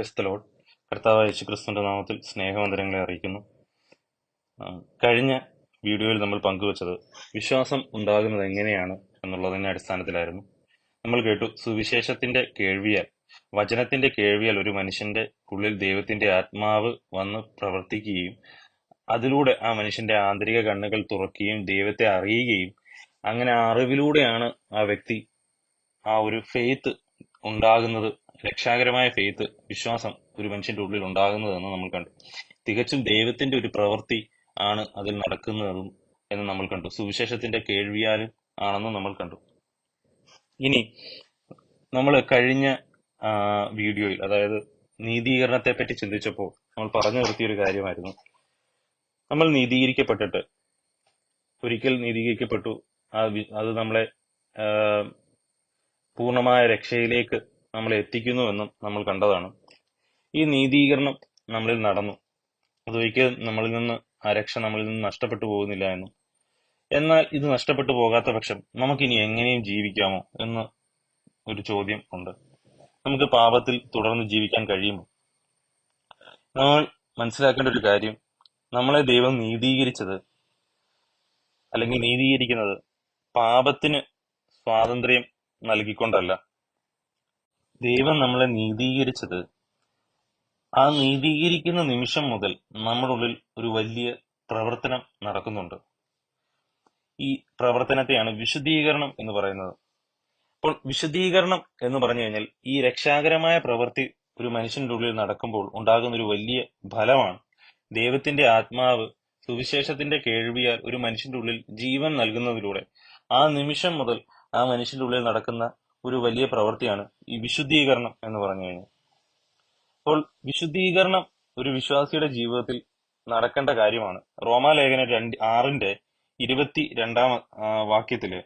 Praise the Lord. കർത്താവായ യേശുക്രിസ്തുവിന്റെ നാമത്തിൽ സ്നേഹവന്ദനങ്ങളെ അറിയിക്കുന്നു. കഴിഞ്ഞ വീഡിയോയിൽ നമ്മൾ പങ്കുവച്ചത് വിശ്വാസം ഉണ്ടാകുന്നത് എങ്ങനെയാണ് എന്നുള്ളതിന്റെ അടിസ്ഥാനത്തിലായിരുന്നു. നമ്മൾ കേട്ടു, സുവിശേഷത്തിന്റെ കേൾവിയാൽ, വചനത്തിന്റെ കേൾവിയാൽ ഒരു മനുഷ്യന്റെ ഉള്ളിൽ ദൈവത്തിന്റെ ആത്മാവ് വന്ന് പ്രവർത്തിക്കുകയും അതിലൂടെ ആ മനുഷ്യന്റെ ആന്തരിക കണ്ണുകൾ തുറക്കുകയും ദൈവത്തെ അറിയുകയും അങ്ങനെ അറിവിലൂടെയാണ് ആ വ്യക്തി ആ ഒരു ഫെയ്ത്ത് ഉണ്ടാകുന്നത്, രക്ഷാകരമായ ഫെയ്ത്ത്, വിശ്വാസം ഒരു മനുഷ്യന്റെ ഉള്ളിൽ ഉണ്ടാകുന്നതെന്ന് നമ്മൾ കണ്ടു. തികച്ചും ദൈവത്തിന്റെ ഒരു പ്രവൃത്തി ആണ് അതിൽ നടക്കുന്നതും എന്ന് നമ്മൾ കണ്ടു. സുവിശേഷത്തിന്റെ കേൾവിയാലും ആണെന്ന് നമ്മൾ കണ്ടു. ഇനി നമ്മൾ കഴിഞ്ഞ വീഡിയോയിൽ, അതായത് നീതീകരണത്തെ പറ്റി ചിന്തിച്ചപ്പോൾ നമ്മൾ പറഞ്ഞു നിർത്തിയൊരു കാര്യമായിരുന്നു, നമ്മൾ നീതീകരിക്കപ്പെട്ടിട്ട്, ഒരിക്കൽ നീതീകരിക്കപ്പെട്ടു, അത് നമ്മളെ പൂർണ്ണമായ രക്ഷയിലേക്ക് നമ്മളെ എത്തിക്കുന്നുവെന്നും നമ്മൾ കണ്ടതാണ്. ഈ നീതീകരണം നമ്മളിൽ നടന്നു, അതൊരിക്കലും നമ്മളിൽ നിന്ന് ആ രക്ഷ നമ്മളിൽ നിന്ന് നഷ്ടപ്പെട്ടു പോകുന്നില്ല എന്നും, എന്നാൽ ഇത് നഷ്ടപ്പെട്ടു പോകാത്ത പക്ഷം നമുക്കിനി എങ്ങനെയും ജീവിക്കാമോ എന്ന് ഒരു ചോദ്യം ഉണ്ട്. നമുക്ക് പാപത്തിൽ തുടർന്ന് ജീവിക്കാൻ കഴിയുമോ? നമ്മൾ മനസ്സിലാക്കേണ്ട ഒരു കാര്യം, നമ്മളെ ദൈവം നീതീകരിച്ചത് അല്ലെങ്കിൽ നീതീകരിക്കുന്നത് പാപത്തിന് സ്വാതന്ത്ര്യം നൽകിക്കൊണ്ടല്ല. ദൈവം നമ്മളെ നീതീകരിച്ചത് ആ നീതീകരിക്കുന്ന നിമിഷം മുതൽ നമ്മുടെ ഉള്ളിൽ ഒരു വലിയ പ്രവർത്തനം നടക്കുന്നുണ്ട്. ഈ പ്രവർത്തനത്തെയാണ് വിശുദ്ധീകരണം എന്ന് പറയുന്നത്. അപ്പോൾ വിശുദ്ധീകരണം എന്ന് പറഞ്ഞു കഴിഞ്ഞാൽ ഈ രക്ഷാകരമായ പ്രവൃത്തി ഒരു മനുഷ്യന്റെ ഉള്ളിൽ നടക്കുമ്പോൾ ഉണ്ടാകുന്ന ഒരു വലിയ ഫലമാണ്. ദൈവത്തിന്റെ ആത്മാവ് സുവിശേഷത്തിന്റെ കേൾവിയാൽ ഒരു മനുഷ്യന്റെ ഉള്ളിൽ ജീവൻ നൽകുന്നതിലൂടെ ആ നിമിഷം മുതൽ ആ മനുഷ്യന്റെ ഉള്ളിൽ നടക്കുന്ന ഒരു വലിയ പ്രവൃത്തിയാണ് ഈ വിശുദ്ധീകരണം എന്ന് പറഞ്ഞു കഴിഞ്ഞാൽ. അപ്പോൾ വിശുദ്ധീകരണം ഒരു വിശ്വാസിയുടെ ജീവിതത്തിൽ നടക്കേണ്ട കാര്യമാണ്. റോമാലേഖനം 6:22 വാക്യത്തില്,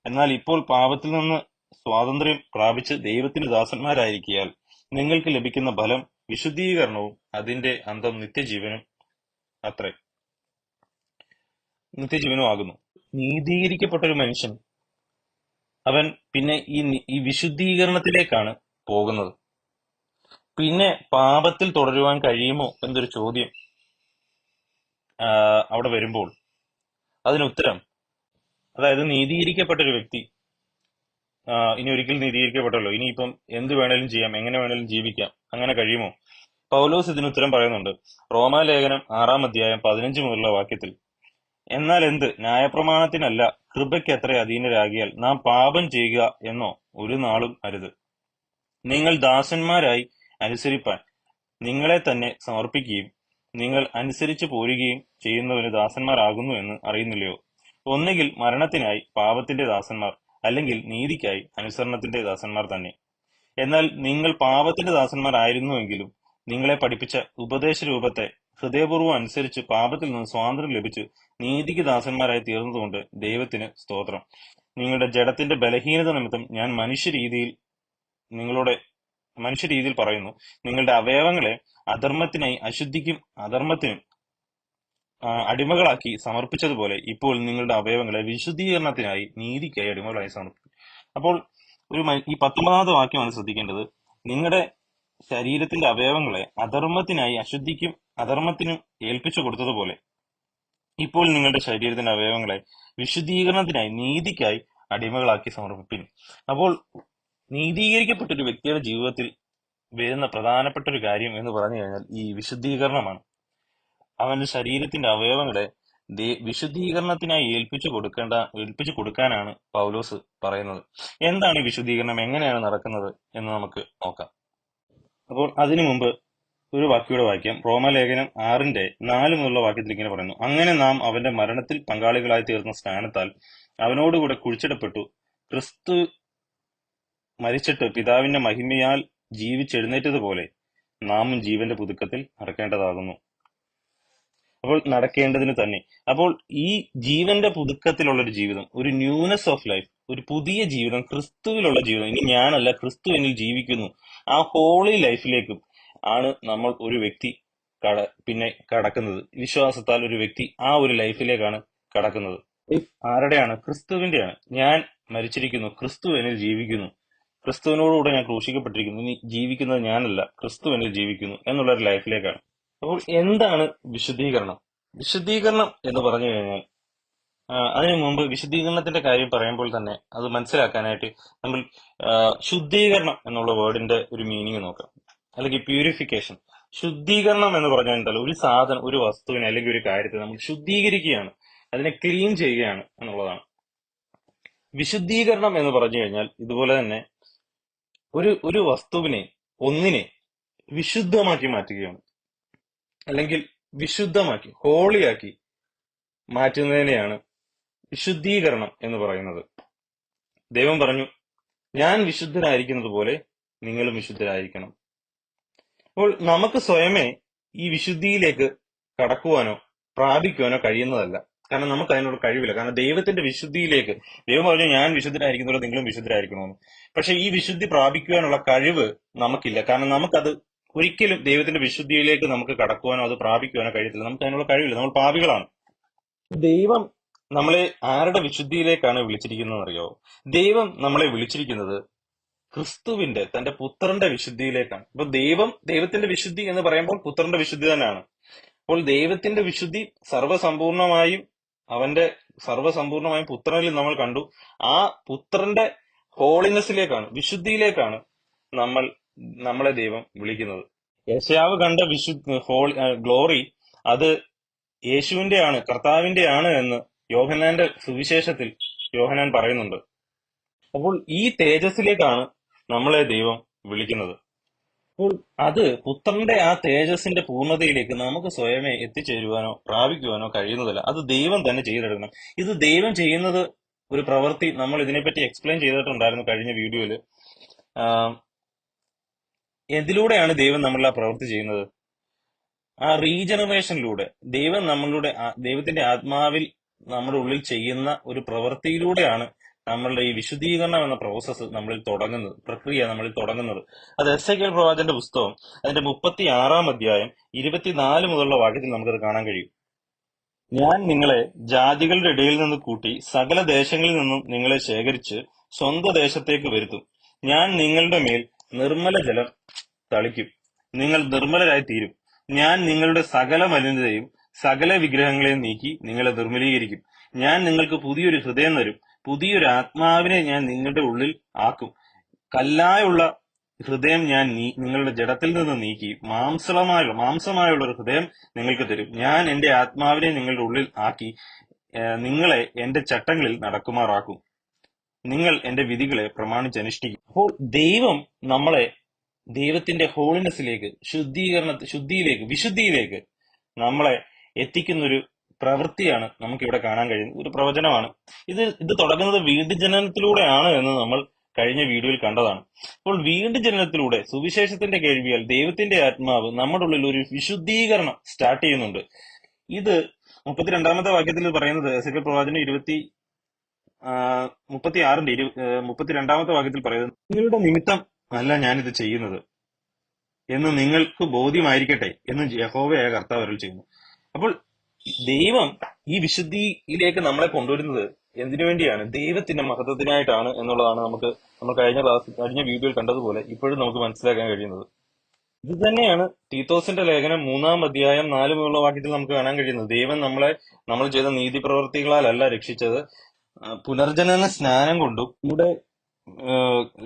എന്നാൽ ഇപ്പോൾ പാപത്തിൽ നിന്ന് സ്വാതന്ത്ര്യം പ്രാപിച്ച് ദൈവത്തിന് ദാസന്മാരായിരിക്കയാൽ നിങ്ങൾക്ക് ലഭിക്കുന്ന ഫലം വിശുദ്ധീകരണവും അതിന്റെ അന്തം നിത്യജീവനും അത്രേ, നിത്യജീവനും ആകുന്നു. നീതീകരിക്കപ്പെട്ട ഒരു മനുഷ്യൻ അവൻ പിന്നെ ഈ വിശുദ്ധീകരണത്തിലേക്കാണ് പോകുന്നത്. പിന്നെ പാപത്തിൽ തുടരുവാൻ കഴിയുമോ എന്നൊരു ചോദ്യം അവിടെ വരുമ്പോൾ അതിനുത്തരം, അതായത് നീതീകരിക്കപ്പെട്ട ഒരു വ്യക്തി ഇനി ഒരിക്കൽ നീതീകരിക്കപ്പെട്ടല്ലോ, ഇനിയിപ്പം എന്ത് വേണേലും ചെയ്യാം, എങ്ങനെ വേണേലും ജീവിക്കാം, അങ്ങനെ കഴിയുമോ? പൗലോസ് ഇതിനുത്തരം പറയുന്നുണ്ട്. റോമാലേഖനം 6:15 മുതലുള്ള വാക്യത്തിൽ, എന്നാൽ എന്ത്, ന്യായപ്രമാണത്തിനല്ല കൃപയ്ക്ക് അത്ര അധീനരാകിയാൽ നാം പാപം ചെയ്യുക എന്നോ ഒരു നാളും അരുത്. നിങ്ങൾ ദാസന്മാരായി അനുസരിപ്പാൻ നിങ്ങളെ തന്നെ സമർപ്പിക്കുകയും നിങ്ങൾ അനുസരിച്ചു പോരുകയും ചെയ്യുന്നവന് ദാസന്മാരാകുന്നു എന്ന് അറിയുന്നില്ലയോ? ഒന്നുകിൽ മരണത്തിനായി പാപത്തിന്റെ ദാസന്മാർ, അല്ലെങ്കിൽ നീതിക്കായി അനുസരണത്തിന്റെ ദാസന്മാർ തന്നെ. എന്നാൽ നിങ്ങൾ പാപത്തിന്റെ ദാസന്മാരായിരുന്നുവെങ്കിലും നിങ്ങളെ പഠിപ്പിച്ച ഉപദേശ രൂപത്തെ ഹൃദയപൂർവ്വം അനുസരിച്ച് പാപത്തിൽ നിന്ന് സ്വാതന്ത്ര്യം ലഭിച്ചു നീതിക്ക് ദാസന്മാരായി തീർന്നതുകൊണ്ട് ദൈവത്തിന് സ്തോത്രം. നിങ്ങളുടെ ജഡത്തിന്റെ ബലഹീനത നിമിത്തം ഞാൻ മനുഷ്യരീതിയിൽ പറയുന്നു, നിങ്ങളുടെ അവയവങ്ങളെ അധർമ്മത്തിനായി അശുദ്ധിക്കും അധർമ്മത്തിനും അടിമകളാക്കി സമർപ്പിച്ചതുപോലെ ഇപ്പോൾ നിങ്ങളുടെ അവയവങ്ങളെ വിശുദ്ധീകരണത്തിനായി നീതിക്കായി അടിമകളായി സമർപ്പിക്കും. അപ്പോൾ ഈ 19ാമത്തെ വാക്യമാണ് ശ്രദ്ധിക്കേണ്ടത്. നിങ്ങളുടെ ശരീരത്തിന്റെ അവയവങ്ങളെ അധർമ്മത്തിനായി അശുദ്ധിക്കും അധർമ്മത്തിനും ഏൽപ്പിച്ചു കൊടുത്തതുപോലെ ഇപ്പോൾ നിങ്ങളുടെ ശരീരത്തിന്റെ അവയവങ്ങളെ വിശുദ്ധീകരണത്തിനായി നീതിക്കായി അടിമകളാക്കി സമർപ്പിക്കും. അപ്പോൾ നീതീകരിക്കപ്പെട്ട ഒരു വ്യക്തിയുടെ ജീവിതത്തിൽ വരുന്ന പ്രധാനപ്പെട്ട ഒരു കാര്യം എന്ന് പറഞ്ഞു കഴിഞ്ഞാൽ ഈ വിശുദ്ധീകരണമാണ്. അവന്റെ ശരീരത്തിന്റെ അവയവങ്ങളെ വിശുദ്ധീകരണത്തിനായി ഏൽപ്പിച്ചു കൊടുക്കാനാണ് പൗലോസ് പറയുന്നത്. എന്താണ് ഈ വിശുദ്ധീകരണം, എങ്ങനെയാണ് നടക്കുന്നത് എന്ന് നമുക്ക് നോക്കാം. അപ്പോൾ അതിനു മുമ്പ് ഒരു വാക്യോടെ വായിക്കാം. റോമാലേഖനം 6:4 മുതലുള്ള വാക്യത്തിൽ ഇങ്ങനെ പറയുന്നു, അങ്ങനെ നാം അവന്റെ മരണത്തിൽ പങ്കാളികളായി തീർന്ന സ്നാനത്താൽ അവനോടുകൂടെ കുഴിച്ചിടപ്പെട്ടു, ക്രിസ്തു മരിച്ചിട്ട് പിതാവിന്റെ മഹിമയാൽ ജീവിച്ചെഴുന്നേറ്റതുപോലെ നാമും ജീവന്റെ പുതുക്കത്തിൽ നടക്കേണ്ടതാകുന്നു. അപ്പോൾ നടക്കേണ്ടതിന് തന്നെ. അപ്പോൾ ഈ ജീവന്റെ പുതുക്കത്തിലുള്ള ഒരു ജീവിതം, ഒരു ന്യൂനെസ് ഓഫ് ലൈഫ്, ഒരു പുതിയ ജീവിതം, ക്രിസ്തുവിലുള്ള ജീവിതം, ഇനി ഞാനല്ല ക്രിസ്തു എന്നിൽ ജീവിക്കുന്നു, ആ ഹോളി ലൈഫിലേക്കും ആണ് നമ്മൾ ഒരു വ്യക്തി പിന്നെ കടക്കുന്നത്. വിശ്വാസത്താൽ ഒരു വ്യക്തി ആ ഒരു ലൈഫിലേക്കാണ് കടക്കുന്നത്. ആരുടെയാണ്? ക്രിസ്തുവിന്റെയാണ്. ഞാൻ മരിച്ചിരിക്കുന്നു, ക്രിസ്തു എന്നിൽ ജീവിക്കുന്നു. ക്രിസ്തുവിനോടുകൂടെ ഞാൻ ക്രൂശിക്കപ്പെട്ടിരിക്കുന്നു, ഇനി ജീവിക്കുന്നത് ഞാനല്ല, ക്രിസ്തു എന്നിൽ ജീവിക്കുന്നു എന്നുള്ള ഒരു ലൈഫിലേക്കാണ്. അപ്പോൾ എന്താണ് വിശുദ്ധീകരണം? വിശുദ്ധീകരണം എന്ന് പറഞ്ഞു കഴിഞ്ഞാൽ അതിനു മുമ്പ് വിശുദ്ധീകരണത്തിന്റെ കാര്യം പറയുമ്പോൾ തന്നെ അത് മനസ്സിലാക്കാനായിട്ട് നമ്മൾ ശുദ്ധീകരണം എന്നുള്ള വേർഡിന്റെ ഒരു മീനിങ് നോക്കാം, അല്ലെങ്കിൽ പ്യൂരിഫിക്കേഷൻ. ശുദ്ധീകരണം എന്ന് പറഞ്ഞാൽ എന്തല്ല, ഒരു സാധനം, ഒരു വസ്തുവിനെ അല്ലെങ്കിൽ ഒരു കാര്യത്തെ നമ്മൾ ശുദ്ധീകരിക്കുകയാണ്, അതിനെ ക്ലീൻ ചെയ്യുകയാണ് എന്നുള്ളതാണ്. വിശുദ്ധീകരണം എന്ന് പറഞ്ഞു കഴിഞ്ഞാൽ ഇതുപോലെ തന്നെ ഒരു വസ്തുവിനെ, ഒന്നിനെ വിശുദ്ധമാക്കി മാറ്റുകയാണ്, അല്ലെങ്കിൽ വിശുദ്ധമാക്കി, ഹോളിയാക്കി മാറ്റുന്നതിനെയാണ് വിശുദ്ധീകരണം എന്ന് പറയുന്നത്. ദൈവം പറഞ്ഞു, ഞാൻ വിശുദ്ധരായിരിക്കുന്നത് പോലെ നിങ്ങളും വിശുദ്ധരായിരിക്കണം. അപ്പോൾ നമുക്ക് സ്വയമേ ഈ വിശുദ്ധിയിലേക്ക് കടക്കുവാനോ പ്രാപിക്കുവാനോ കഴിയുന്നതല്ല. കാരണം നമുക്ക് അതിനോട് കഴിവില്ല. കാരണം ദൈവത്തിന്റെ വിശുദ്ധിയിലേക്ക്, ദൈവം പറഞ്ഞു ഞാൻ വിശുദ്ധരായിരിക്കുന്നത് പോലെ നിങ്ങളും വിശുദ്ധരായിരിക്കണമെന്ന്. പക്ഷെ ഈ വിശുദ്ധി പ്രാപിക്കുവാനുള്ള കഴിവ് നമുക്കില്ല. കാരണം നമുക്കത് ഒരിക്കലും ദൈവത്തിന്റെ വിശുദ്ധിയിലേക്ക് നമുക്ക് കടക്കുവാനോ അത് പ്രാപിക്കുവാനോ കഴിയത്തില്ല. നമുക്ക് അതിനുള്ള കഴിവില്ല. നമ്മൾ പാപികളാണ്. ദൈവം നമ്മളെ ആരുടെ വിശുദ്ധിയിലേക്കാണ് വിളിച്ചിരിക്കുന്നത് അറിയോ? ദൈവം നമ്മളെ വിളിച്ചിരിക്കുന്നത് ക്രിസ്തുവിന്റെ, തന്റെ പുത്രന്റെ വിശുദ്ധിയിലേക്കാണ്. അപ്പൊ ദൈവത്തിന്റെ വിശുദ്ധി എന്ന് പറയുമ്പോൾ പുത്രന്റെ വിശുദ്ധി തന്നെയാണ്. അപ്പോൾ ദൈവത്തിന്റെ വിശുദ്ധി സർവ്വസമ്പൂർണമായും പുത്രനിൽ നമ്മൾ കണ്ടു. ആ പുത്രന്റെ ഹോളിനെസ്സിലേക്കാണ്, വിശുദ്ധിയിലേക്കാണ് നമ്മളെ ദൈവം വിളിക്കുന്നത്. യെശയ്യാവ് കണ്ട ഗ്ലോറി അത് യേശുവിന്റെ ആണ്, കർത്താവിന്റെ ആണ് എന്ന് യോഹന്നാന്റെ സുവിശേഷത്തിൽ യോഹന്നാൻ പറയുന്നുണ്ട്. അപ്പോൾ ഈ തേജസ്സിലേക്കാണ് നമ്മളെ ദൈവം വിളിക്കുന്നത്. അപ്പോൾ അത് പുത്രന്റെ ആ തേജസ്സിന്റെ പൂർണ്ണതയിലേക്ക് നമുക്ക് സ്വയമേ എത്തിച്ചേരുവാനോ പ്രാപിക്കുവാനോ കഴിയുന്നതല്ല. അത് ദൈവം തന്നെ ചെയ്തെടുക്കണം. ഇത് ദൈവം ചെയ്യുന്നത് ഒരു പ്രവൃത്തി നമ്മൾ ഇതിനെപ്പറ്റി എക്സ്പ്ലെയിൻ ചെയ്തിട്ടുണ്ടായിരുന്നു കഴിഞ്ഞ വീഡിയോയില്. എന്തിലൂടെയാണ് ദൈവം നമ്മൾ ആ പ്രവൃത്തി ചെയ്യുന്നത്? ആ റീജനറേഷനിലൂടെ ദൈവത്തിന്റെ ആത്മാവിൽ നമ്മുടെ ഉള്ളിൽ ചെയ്യുന്ന ഒരു പ്രവൃത്തിയിലൂടെയാണ് നമ്മളുടെ ഈ വിശുദ്ധീകരണം എന്ന പ്രോസസ്സ് പ്രക്രിയ നമ്മളിൽ തുടങ്ങുന്നത്. അത് എസെക്കിയേൽ പ്രവാചകന്റെ പുസ്തകം അതിന്റെ 36 അധ്യായം 24 മുതലുള്ള വാക്യത്തിൽ നമുക്കത് കാണാൻ കഴിയും. ഞാൻ നിങ്ങളെ ജാതികളുടെ ഇടയിൽ നിന്ന് കൂട്ടി സകല ദേശങ്ങളിൽ നിന്നും നിങ്ങളെ ശേഖരിച്ച് സ്വന്തം ദേശത്തേക്ക് വരുത്തും. ഞാൻ നിങ്ങളുടെ മേൽ നിർമ്മല ജലം തളിക്കും, നിങ്ങൾ നിർമ്മലരായി തീരും. ഞാൻ നിങ്ങളുടെ സകല മലിനതയും സകല വിഗ്രഹങ്ങളെയും നീക്കി നിങ്ങളെ നിർമ്മലീകരിക്കും. ഞാൻ നിങ്ങൾക്ക് പുതിയൊരു ഹൃദയം തരും, പുതിയൊരു ആത്മാവിനെ ഞാൻ നിങ്ങളുടെ ഉള്ളിൽ ആക്കും. കല്ലായുള്ള ഹൃദയം ഞാൻ നിങ്ങളുടെ ജഡത്തിൽ നിന്ന് നീക്കി മാംസമായുള്ള ഒരു ഹൃദയം നിങ്ങൾക്ക് തരും. ഞാൻ എന്റെ ആത്മാവിനെ നിങ്ങളുടെ ഉള്ളിൽ ആക്കി നിങ്ങളെ എന്റെ ചട്ടങ്ങളിൽ നടക്കുമാറാക്കും. നിങ്ങൾ എന്റെ വിധികളെ പ്രമാണിച്ചനുഷ്ഠിക്കും. അപ്പോൾ ദൈവം നമ്മളെ ദൈവത്തിന്റെ ഹോളിനെസ്സിലേക്ക്, വിശുദ്ധിയിലേക്ക് നമ്മളെ എത്തിക്കുന്ന ഒരു പ്രവൃത്തിയാണ് നമുക്കിവിടെ കാണാൻ കഴിയുന്നത്. ഒരു പ്രവചനമാണ് ഇത് തുടങ്ങുന്നത് വീണ്ടും ജനനത്തിലൂടെയാണ് എന്ന് നമ്മൾ കഴിഞ്ഞ വീഡിയോയിൽ കണ്ടതാണ്. അപ്പോൾ വീണ്ടും ജനനത്തിലൂടെ സുവിശേഷത്തിന്റെ കേൾവിയാൽ ദൈവത്തിന്റെ ആത്മാവ് നമ്മുടെ ഉള്ളിൽ ഒരു വിശുദ്ധീകരണം സ്റ്റാർട്ട് ചെയ്യുന്നുണ്ട്. ഇത് 32 വാക്യത്തിൽ പറയുന്നത്, എസെക്കിയേൽ പ്രവാചകൻ 32 വാക്യത്തിൽ പറയുന്നത്, നിങ്ങളുടെ നിമിത്തം അല്ല ഞാനിത് ചെയ്യുന്നത് എന്ന് നിങ്ങൾക്ക് ബോധ്യമായിരിക്കട്ടെ എന്ന് യഹോവയായ കർത്താവ് അരുൾ ചെയ്യുന്നു. അപ്പോൾ ദൈവം ഈ വിശുദ്ധിയിലേക്ക് നമ്മളെ കൊണ്ടുവരുന്നത് എന്തിനു വേണ്ടിയാണ്? ദൈവത്തിന്റെ മഹത്വത്തിനായിട്ടാണ് എന്നുള്ളതാണ് നമ്മൾ കഴിഞ്ഞ വീഡിയോയിൽ കണ്ടതുപോലെ ഇപ്പോഴും നമുക്ക് മനസ്സിലാക്കാൻ കഴിയുന്നത്. ഇത് തന്നെയാണ് തീത്തോസിന്റെ ലേഖനം 3 അധ്യായം 4 മുതലുള്ള വാക്യത്തിൽ നമുക്ക് കാണാൻ കഴിയുന്നത്. ദൈവം നമ്മൾ ചെയ്ത നീതി പ്രവൃത്തികളാലല്ല രക്ഷിച്ചത്, പുനർജനന സ്നാനം കൊണ്ടും നമ്മുടെ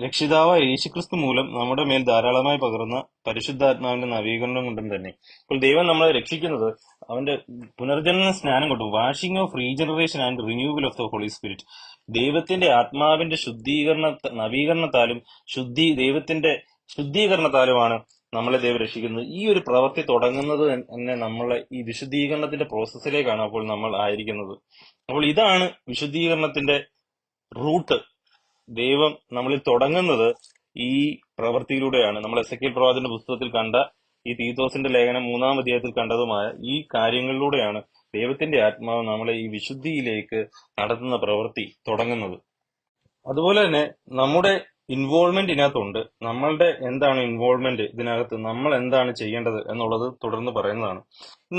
രക്ഷിതാവായ യേശുക്രിസ്തു മൂലം നമ്മുടെ മേൽ ധാരാളമായി പകർന്ന പരിശുദ്ധാത്മാവിന്റെ നവീകരണം കൊണ്ടും തന്നെ. അപ്പോൾ ദൈവം നമ്മളെ രക്ഷിക്കുന്നത് അവന്റെ പുനർജനന സ്നാനം കൊണ്ടും, washing of regeneration and renewal of the Holy Spirit, ദൈവത്തിന്റെ ആത്മാവിന്റെ നവീകരണത്താലും ദൈവത്തിന്റെ ശുദ്ധീകരണത്താലുമാണ് നമ്മളെ ദൈവം രക്ഷിക്കുന്നത്. ഈ ഒരു പ്രവൃത്തി തുടങ്ങുന്നത് തന്നെ നമ്മളെ ഈ വിശുദ്ധീകരണത്തിന്റെ പ്രോസസ്സിലേക്കാണ് അപ്പോൾ നമ്മൾ ആയിരിക്കുന്നത്. അപ്പോൾ ഇതാണ് വിശുദ്ധീകരണത്തിന്റെ റൂട്ട്. ദൈവം നമ്മളിൽ തുടങ്ങുന്നത് ഈ പ്രവൃത്തിയിലൂടെയാണ്. നമ്മൾ എസെക്കിയേൽ പ്രവാചകന്റെ പുസ്തകത്തിൽ കണ്ട, ഈ തീത്തോസിന്റെ ലേഖനം 3 അധ്യായത്തിൽ കണ്ടതുമായ ഈ കാര്യങ്ങളിലൂടെയാണ് ദൈവത്തിന്റെ ആത്മാവ് നമ്മളെ ഈ വിശുദ്ധിയിലേക്ക് നടത്തുന്ന പ്രവൃത്തി തുടങ്ങുന്നത്. അതുപോലെ തന്നെ നമ്മുടെ ഇൻവോൾവ്മെന്റ് ഇതിനകത്തുണ്ട്. നമ്മളുടെ എന്താണ് ഇൻവോൾവ്മെന്റ് ഇതിനകത്ത്, നമ്മൾ എന്താണ് ചെയ്യേണ്ടത് എന്നുള്ളത് തുടർന്ന് പറയുന്നതാണ്.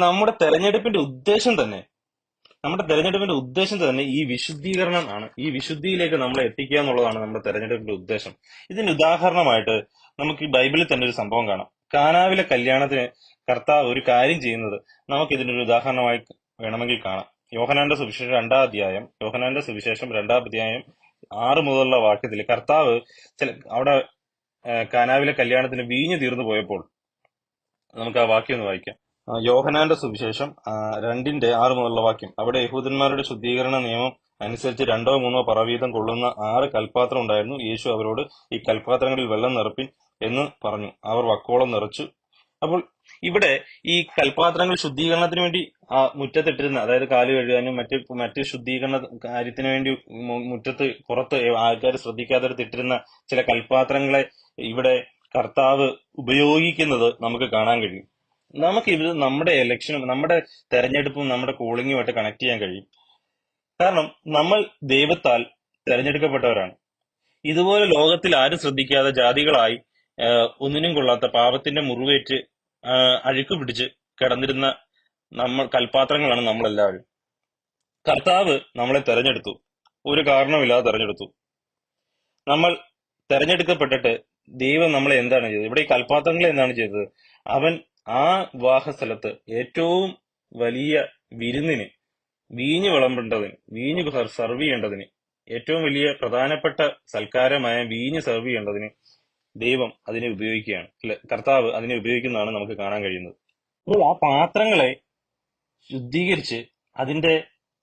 നമ്മുടെ തെരഞ്ഞെടുപ്പിന്റെ ഉദ്ദേശം തന്നെ നമ്മുടെ തെരഞ്ഞെടുപ്പിന്റെ ഉദ്ദേശം തന്നെ ഈ വിശുദ്ധീകരണം ആണ്. ഈ വിശുദ്ധിയിലേക്ക് നമ്മളെ എത്തിക്കുക എന്നുള്ളതാണ് നമ്മുടെ തെരഞ്ഞെടുപ്പിന്റെ ഉദ്ദേശം. ഇതിന് ഉദാഹരണമായിട്ട് നമുക്ക് ഈ ബൈബിളിൽ തന്നെ ഒരു സംഭവം കാണാം. കാനാവിലെ കല്യാണത്തിന് കർത്താവ് ഒരു കാര്യം ചെയ്യുന്നത് നമുക്ക് ഇതിനൊരു ഉദാഹരണമായി വേണമെങ്കിൽ കാണാം. യോഹന്നാന്റെ സുവിശേഷം 2 അധ്യായം 6 മുതലുള്ള വാക്യത്തിൽ കർത്താവ് അവിടെ കാനാവിലെ കല്യാണത്തിന് വീഞ്ഞു തീർന്നു പോയപ്പോൾ നമുക്ക് ആ വാക്യം ഒന്ന് വായിക്കാം. യോഹന്നാന്റെ സുവിശേഷം 2:6 മുതലുള്ള വാക്യം. അവിടെ യഹൂദന്മാരുടെ ശുദ്ധീകരണ നിയമം അനുസരിച്ച് 2-3 പറവീതം കൊള്ളുന്ന 6 കൽപാത്രം ഉണ്ടായിരുന്നു. യേശു അവരോട്, ഈ കൽപാത്രങ്ങളിൽ വെള്ളം നിറപ്പിൻ എന്ന് പറഞ്ഞു. അവർ വക്കോളം നിറച്ചു. അപ്പോൾ ഇവിടെ ഈ കൽപാത്രങ്ങൾ ശുദ്ധീകരണത്തിന് വേണ്ടി മുറ്റത്തിട്ടിരുന്ന, അതായത് കാല് കഴുകാനും മറ്റ് ശുദ്ധീകരണ കാര്യത്തിന് വേണ്ടി മുറ്റത്ത് പുറത്ത് ആൾക്കാർ ശ്രദ്ധിക്കാത്തടത്തിട്ടിരുന്ന ചില കൽപാത്രങ്ങളെ ഇവിടെ കർത്താവ് ഉപയോഗിക്കുന്നത് നമുക്ക് കാണാൻ കഴിയും. നമുക്ക് ഇത് നമ്മുടെ ഇലക്ഷനും നമ്മുടെ തെരഞ്ഞെടുപ്പും നമ്മുടെ കോളിങ്ങുമായിട്ട് കണക്ട് ചെയ്യാൻ കഴിയും. കാരണം നമ്മൾ ദൈവത്താൽ തെരഞ്ഞെടുക്കപ്പെട്ടവരാണ്. ഇതുപോലെ ലോകത്തിൽ ആരും ശ്രദ്ധിക്കാതെ ജാതികളായി ഒന്നിനും കൊള്ളാത്ത പാപത്തിന്റെ മുറിവേറ്റ് അഴുക്ക് പിടിച്ച് കിടന്നിരുന്ന കൽപാത്രങ്ങളാണ് നമ്മളെല്ലാവരും. കർത്താവ് നമ്മളെ തെരഞ്ഞെടുത്തു, ഒരു കാരണമില്ലാതെ തെരഞ്ഞെടുത്തു. നമ്മൾ തെരഞ്ഞെടുക്കപ്പെട്ടിട്ട് ദൈവം നമ്മളെ എന്താണ് ചെയ്തത്? ഇവിടെ ഈ കൽപാത്രങ്ങളെ എന്താണ് ചെയ്തത്? അവൻ ആ വിവാഹസ്ഥലത്ത് ഏറ്റവും വലിയ വിരുന്നിന്, വീഞ്ഞ് വിളമ്പേണ്ടതിന്, വീഞ്ഞ് സെർവ് ചെയ്യേണ്ടതിന്, ഏറ്റവും വലിയ പ്രധാനപ്പെട്ട സൽക്കാരമായ വീഞ്ഞ് സെർവ് ചെയ്യേണ്ടതിന് ദൈവം അതിനെ ഉപയോഗിക്കുകയാണ്. കർത്താവ് അതിനെ ഉപയോഗിക്കുന്നതാണ് നമുക്ക് കാണാൻ കഴിയുന്നത്. അപ്പോൾ ആ പാത്രങ്ങളെ ശുദ്ധീകരിച്ച് അതിന്റെ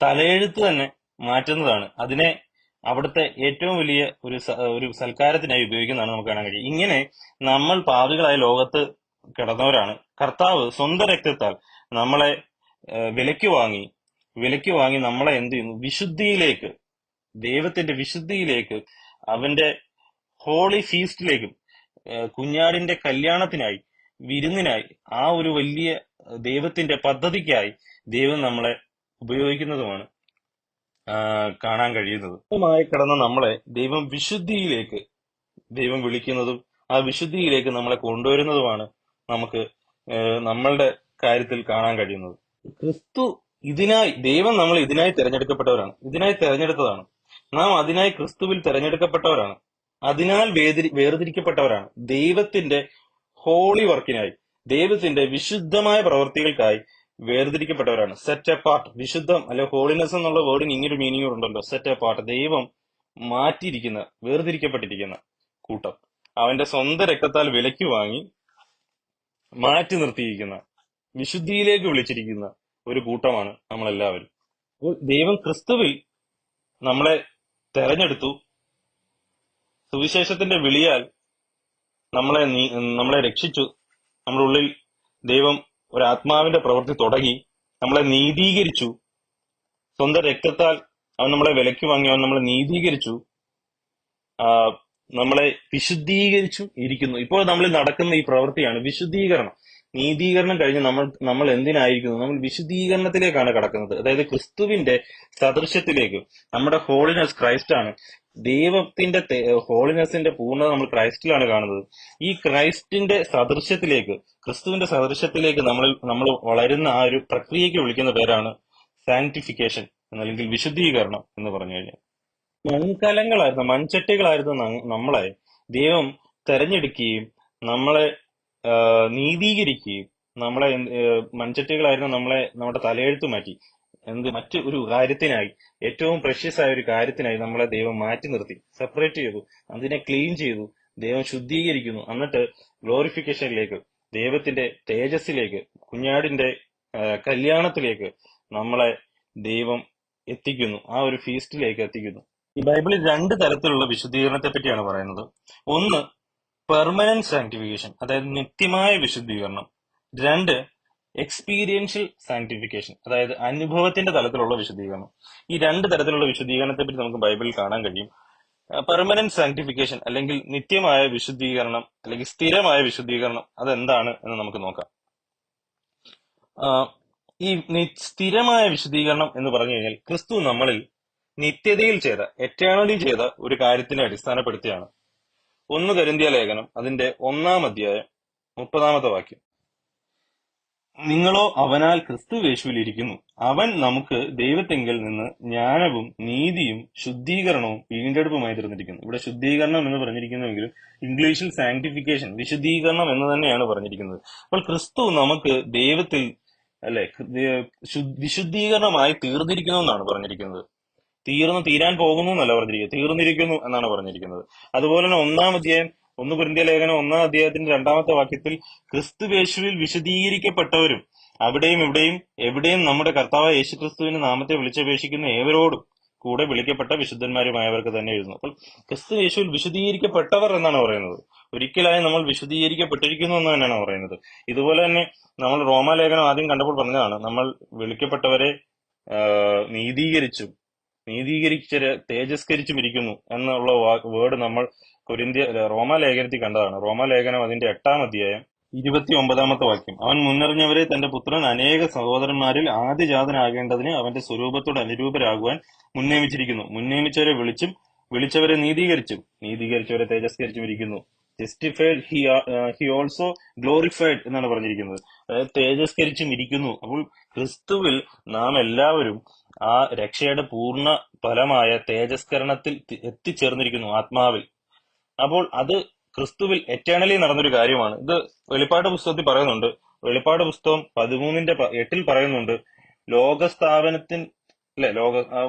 തലയെഴുത്ത് തന്നെ മാറ്റുന്നതാണ്, അതിനെ അവിടുത്തെ ഏറ്റവും വലിയ ഒരു സൽക്കാരത്തിനായി ഉപയോഗിക്കുന്നതാണ് നമുക്ക് കാണാൻ കഴിയും. ഇങ്ങനെ നമ്മൾ പാപികളായ ലോകത്ത് കിടന്നവരാണ്. കർത്താവ് സ്വന്തം രക്തത്താൽ നമ്മളെ വിലയ്ക്ക് വാങ്ങി നമ്മളെ എന്ത് ചെയ്യുന്നു? വിശുദ്ധിയിലേക്ക്, ദൈവത്തിന്റെ വിശുദ്ധിയിലേക്ക്, അവന്റെ ഹോളി ഫീസ്റ്റിലേക്കും കുഞ്ഞാടിന്റെ കല്യാണത്തിനായി, വിരുന്നിനായി, ആ ഒരു വലിയ ദൈവത്തിന്റെ പദ്ധതിക്കായി ദൈവം നമ്മളെ ഉപയോഗിക്കുന്നതുമാണ് കാണാൻ കഴിയുന്നത്. കിടന്ന നമ്മളെ ദൈവം വിശുദ്ധിയിലേക്ക് ദൈവം വിളിക്കുന്നതും ആ വിശുദ്ധിയിലേക്ക് നമ്മളെ കൊണ്ടുവരുന്നതുമാണ് നമുക്ക് നമ്മളുടെ കാര്യത്തിൽ കാണാൻ കഴിയുന്നത്. ദൈവം നമ്മൾ ഇതിനായി തിരഞ്ഞെടുക്കപ്പെട്ടവരാണ്, ഇതിനായി തിരഞ്ഞെടുത്തതാണ്. നാം അതിനായി ക്രിസ്തുവിൽ തിരഞ്ഞെടുക്കപ്പെട്ടവരാണ്, അതിനാൽ വേർതിരിക്കപ്പെട്ടവരാണ്. ദൈവത്തിന്റെ ഹോളി വർക്കിനായി, ദൈവത്തിന്റെ വിശുദ്ധമായ പ്രവൃത്തികൾക്കായി വേർതിരിക്കപ്പെട്ടവരാണ്. സെറ്റ് അപ്പാർട്ട്, വിശുദ്ധം അല്ലെ ഹോളിനെസ് എന്നുള്ള വേർഡിന് ഇങ്ങനൊരു മീനിങ് ഉണ്ടല്ലോ. സെറ്റ് അപ്പാർട്ട്, ദൈവം മാറ്റിയിരിക്കുന്ന, വേർതിരിക്കപ്പെട്ടിരിക്കുന്ന കൂട്ടം, അവന്റെ സ്വന്തം രക്തത്താൽ വിലയ്ക്ക് വാങ്ങി മാറ്റി നിർത്തിയിരിക്കുന്ന, വിശുദ്ധിയിലേക്ക് വിളിച്ചിരിക്കുന്ന ഒരു കൂട്ടമാണ് നമ്മളെല്ലാവരും. അപ്പോൾ ദൈവം ക്രിസ്തുവിൽ നമ്മളെ തെരഞ്ഞെടുത്തു. സുവിശേഷത്തിന്റെ വിളിയാൽ നമ്മളെ രക്ഷിച്ചു. നമ്മുടെ ഉള്ളിൽ ദൈവം ഒരു ആത്മാവിന്റെ പ്രവൃത്തി തുടങ്ങി, നമ്മളെ നീതീകരിച്ചു. സ്വന്തം രക്തത്താൽ അവൻ നമ്മളെ വിലയ്ക്ക് വാങ്ങി, അവൻ നമ്മളെ നീതീകരിച്ചു, നമ്മളെ വിശുദ്ധീകരിച്ചു ഇരിക്കുന്നു. ഇപ്പോൾ നമ്മൾ നടക്കുന്ന ഈ പ്രവൃത്തിയാണ് വിശുദ്ധീകരണം. നീതീകരണം കഴിഞ്ഞ് നമ്മൾ എന്തിനായിരിക്കുന്നു? നമ്മൾ വിശുദ്ധീകരണത്തിലേക്കാണ് കടക്കുന്നത്. അതായത് ക്രിസ്തുവിന്റെ സദൃശ്യത്തിലേക്ക്. നമ്മുടെ ഹോളിനെസ് ക്രൈസ്റ്റ് ആണ്. ദൈവത്തിന്റെ ഹോളിനെസിന്റെ പൂർണ്ണത നമ്മൾ ക്രൈസ്റ്റിലാണ് കാണുന്നത്. ഈ ക്രൈസ്റ്റിന്റെ സദൃശ്യത്തിലേക്ക്, ക്രിസ്തുവിന്റെ സദൃശ്യത്തിലേക്ക് നമ്മൾ വളരുന്ന ആ ഒരു പ്രക്രിയയ്ക്ക് വിളിക്കുന്ന പേരാണ് സാങ്ക്ടിഫിക്കേഷൻ, അല്ലെങ്കിൽ വിശുദ്ധീകരണം എന്ന് പറഞ്ഞു കഴിഞ്ഞാൽ. മൺചട്ടികളായിരുന്ന നമ്മളെ ദൈവം തെരഞ്ഞെടുക്കുകയും നമ്മളെ നീതീകരിക്കുകയും നമ്മളെ മൺചട്ടികളായിരുന്ന നമ്മുടെ തലയെഴുത്ത് മാറ്റി മറ്റു ഒരു കാര്യത്തിനായി, ഏറ്റവും പ്രഷ്യസ് ആയ ഒരു കാര്യത്തിനായി നമ്മളെ ദൈവം മാറ്റി നിർത്തി, സെപ്പറേറ്റ് ചെയ്തു, അതിനെ ക്ലീൻ ചെയ്തു, ദൈവം ശുദ്ധീകരിക്കുന്നു. എന്നിട്ട് ഗ്ലോറിഫിക്കേഷനിലേക്ക്, ദൈവത്തിന്റെ തേജസ്സിലേക്ക്, കുഞ്ഞാടിന്റെ കല്യാണത്തിലേക്ക് നമ്മളെ ദൈവം എത്തിക്കുന്നു, ആ ഒരു ഫീസ്റ്റിലേക്ക് എത്തിക്കുന്നു. ഈ ബൈബിളിൽ 2 തരത്തിലുള്ള വിശുദ്ധീകരണത്തെ പറ്റിയാണ് പറയുന്നത്. ഒന്ന്, പെർമനന്റ് സാങ്ക്ടിഫിക്കേഷൻ, അതായത് നിത്യമായ വിശുദ്ധീകരണം. 2, എക്സ്പീരിയൻഷ്യൽ സാങ്ക്ടിഫിക്കേഷൻ, അതായത് അനുഭവത്തിന്റെ തലത്തിലുള്ള വിശുദ്ധീകരണം. ഈ 2 തരത്തിലുള്ള വിശുദ്ധീകരണത്തെ പറ്റി നമുക്ക് ബൈബിളിൽ കാണാൻ കഴിയും. പെർമനന്റ് സാങ്ക്ടിഫിക്കേഷൻ അല്ലെങ്കിൽ നിത്യമായ വിശുദ്ധീകരണം അല്ലെങ്കിൽ സ്ഥിരമായ വിശുദ്ധീകരണം, അതെന്താണ് എന്ന് നമുക്ക് നോക്കാം. ഈ സ്ഥിരമായ വിശുദ്ധീകരണം എന്ന് പറഞ്ഞു കഴിഞ്ഞാൽ ക്രിസ്തു നമ്മളിൽ നിത്യതയിൽ എറ്റേണലി ചെയ്ത ഒരു കാര്യത്തിനെ അടിസ്ഥാനപ്പെടുത്തിയാണ്. 1 കൊരിന്ത്യർ ലേഖനം അതിന്റെ 1-ാം അധ്യായം 30-ാമത്തെ വാക്യം. നിങ്ങളോ അവനാൽ ക്രിസ്തുയേശുവിൽ ഇരിക്കുന്നു. അവൻ നമുക്ക് ദൈവത്തെങ്കിൽ നിന്ന് ജ്ഞാനവും നീതിയും ശുദ്ധീകരണവും വീണ്ടെടുപ്പുമായി തീർന്നിരിക്കുന്നു. ഇവിടെ ശുദ്ധീകരണം എന്ന് പറഞ്ഞിരിക്കുന്നുവെങ്കിലും ഇംഗ്ലീഷിൽ സാങ്ക്ടിഫിക്കേഷൻ, വിശുദ്ധീകരണം എന്ന് തന്നെയാണ് പറഞ്ഞിരിക്കുന്നത്. അപ്പോൾ ക്രിസ്തു നമുക്ക് ദൈവത്തിൽ അല്ലെ വിശുദ്ധീകരണമായി തീർന്നിരിക്കുന്നു എന്നാണ് പറഞ്ഞിരിക്കുന്നത്. തീരാൻ പോകുന്നു എന്നല്ല പറഞ്ഞിരിക്കുന്നത്, തീർന്നിരിക്കുന്നു എന്നാണ് പറഞ്ഞിരിക്കുന്നത്. അതുപോലെ തന്നെ 1-ാം അധ്യായം 1 കൊരിന്ത്യർ ലേഖനം 1-ാം അധ്യായത്തിന്റെ 2-ാമത്തെ വാക്യത്തിൽ ക്രിസ്തുയേശുവിൽ വിശദീകരിക്കപ്പെട്ടവരും അവിടെയും ഇവിടെയും എവിടെയും നമ്മുടെ കർത്താവായ യേശുക്രിസ്തുവിന്റെ നാമത്തെ വിളിച്ചപേക്ഷിക്കുന്ന ഏവരോടും കൂടെ വിളിക്കപ്പെട്ട വിശുദ്ധന്മാരുമായവർക്ക് തന്നെ എഴുതുന്നു. അപ്പോൾ ക്രിസ്തു യേശുവിൽ വിശദീകരിക്കപ്പെട്ടവർ എന്നാണ് പറയുന്നത്. ഒരിക്കലായി നമ്മൾ വിശദീകരിക്കപ്പെട്ടിരിക്കുന്നു എന്ന് തന്നെയാണ് പറയുന്നത്. ഇതുപോലെ തന്നെ നമ്മൾ റോമാലേഖനം ആദ്യം കണ്ടപ്പോൾ പറഞ്ഞതാണ്, നമ്മൾ വിളിക്കപ്പെട്ടവരെ നീതീകരിച്ചു തേജസ്കരിച്ചും ഇരിക്കുന്നു എന്നുള്ള വേർഡ് നമ്മൾ റോമാലേഖനത്തിൽ കണ്ടതാണ്. റോമാലേഖനം അതിന്റെ 8-ാം അധ്യായം 29-ാമത്തെ വാക്യം. അവൻ മുന്നറിഞ്ഞവരെ തന്റെ പുത്രൻ അനേക സഹോദരന്മാരിൽ ആദ്യജാതനാകേണ്ടതിന് അവന്റെ സ്വരൂപത്തോട് അനുരൂപരാകുവാൻ മുന്നേമിച്ചവരെ വിളിച്ചവരെ നീതീകരിച്ചവരെ തേജസ്കരിച്ചും ഇരിക്കുന്നു. ജസ്റ്റിഫൈഡ് ഹി ഓൾസോ ഗ്ലോറിഫൈഡ് എന്നാണ് പറഞ്ഞിരിക്കുന്നത്. അതായത് തേജസ്കരിച്ചും ഇരിക്കുന്നു. അപ്പോൾ ക്രിസ്തുവിൽ നാം എല്ലാവരും ആ രക്ഷയുടെ പൂർണ്ണ ഫലമായ തേജസ്കരണത്തിൽ എത്തിച്ചേർന്നിരിക്കുന്നു ആത്മാവിൽ. അപ്പോൾ അത് ക്രിസ്തുവിൽ എറ്റേണലി നടന്നൊരു കാര്യമാണ്. ഇത് വെളിപ്പാട് പുസ്തകത്തിൽ പറയുന്നുണ്ട്. വെളിപ്പാട് പുസ്തകം 13-8 പറയുന്നുണ്ട്,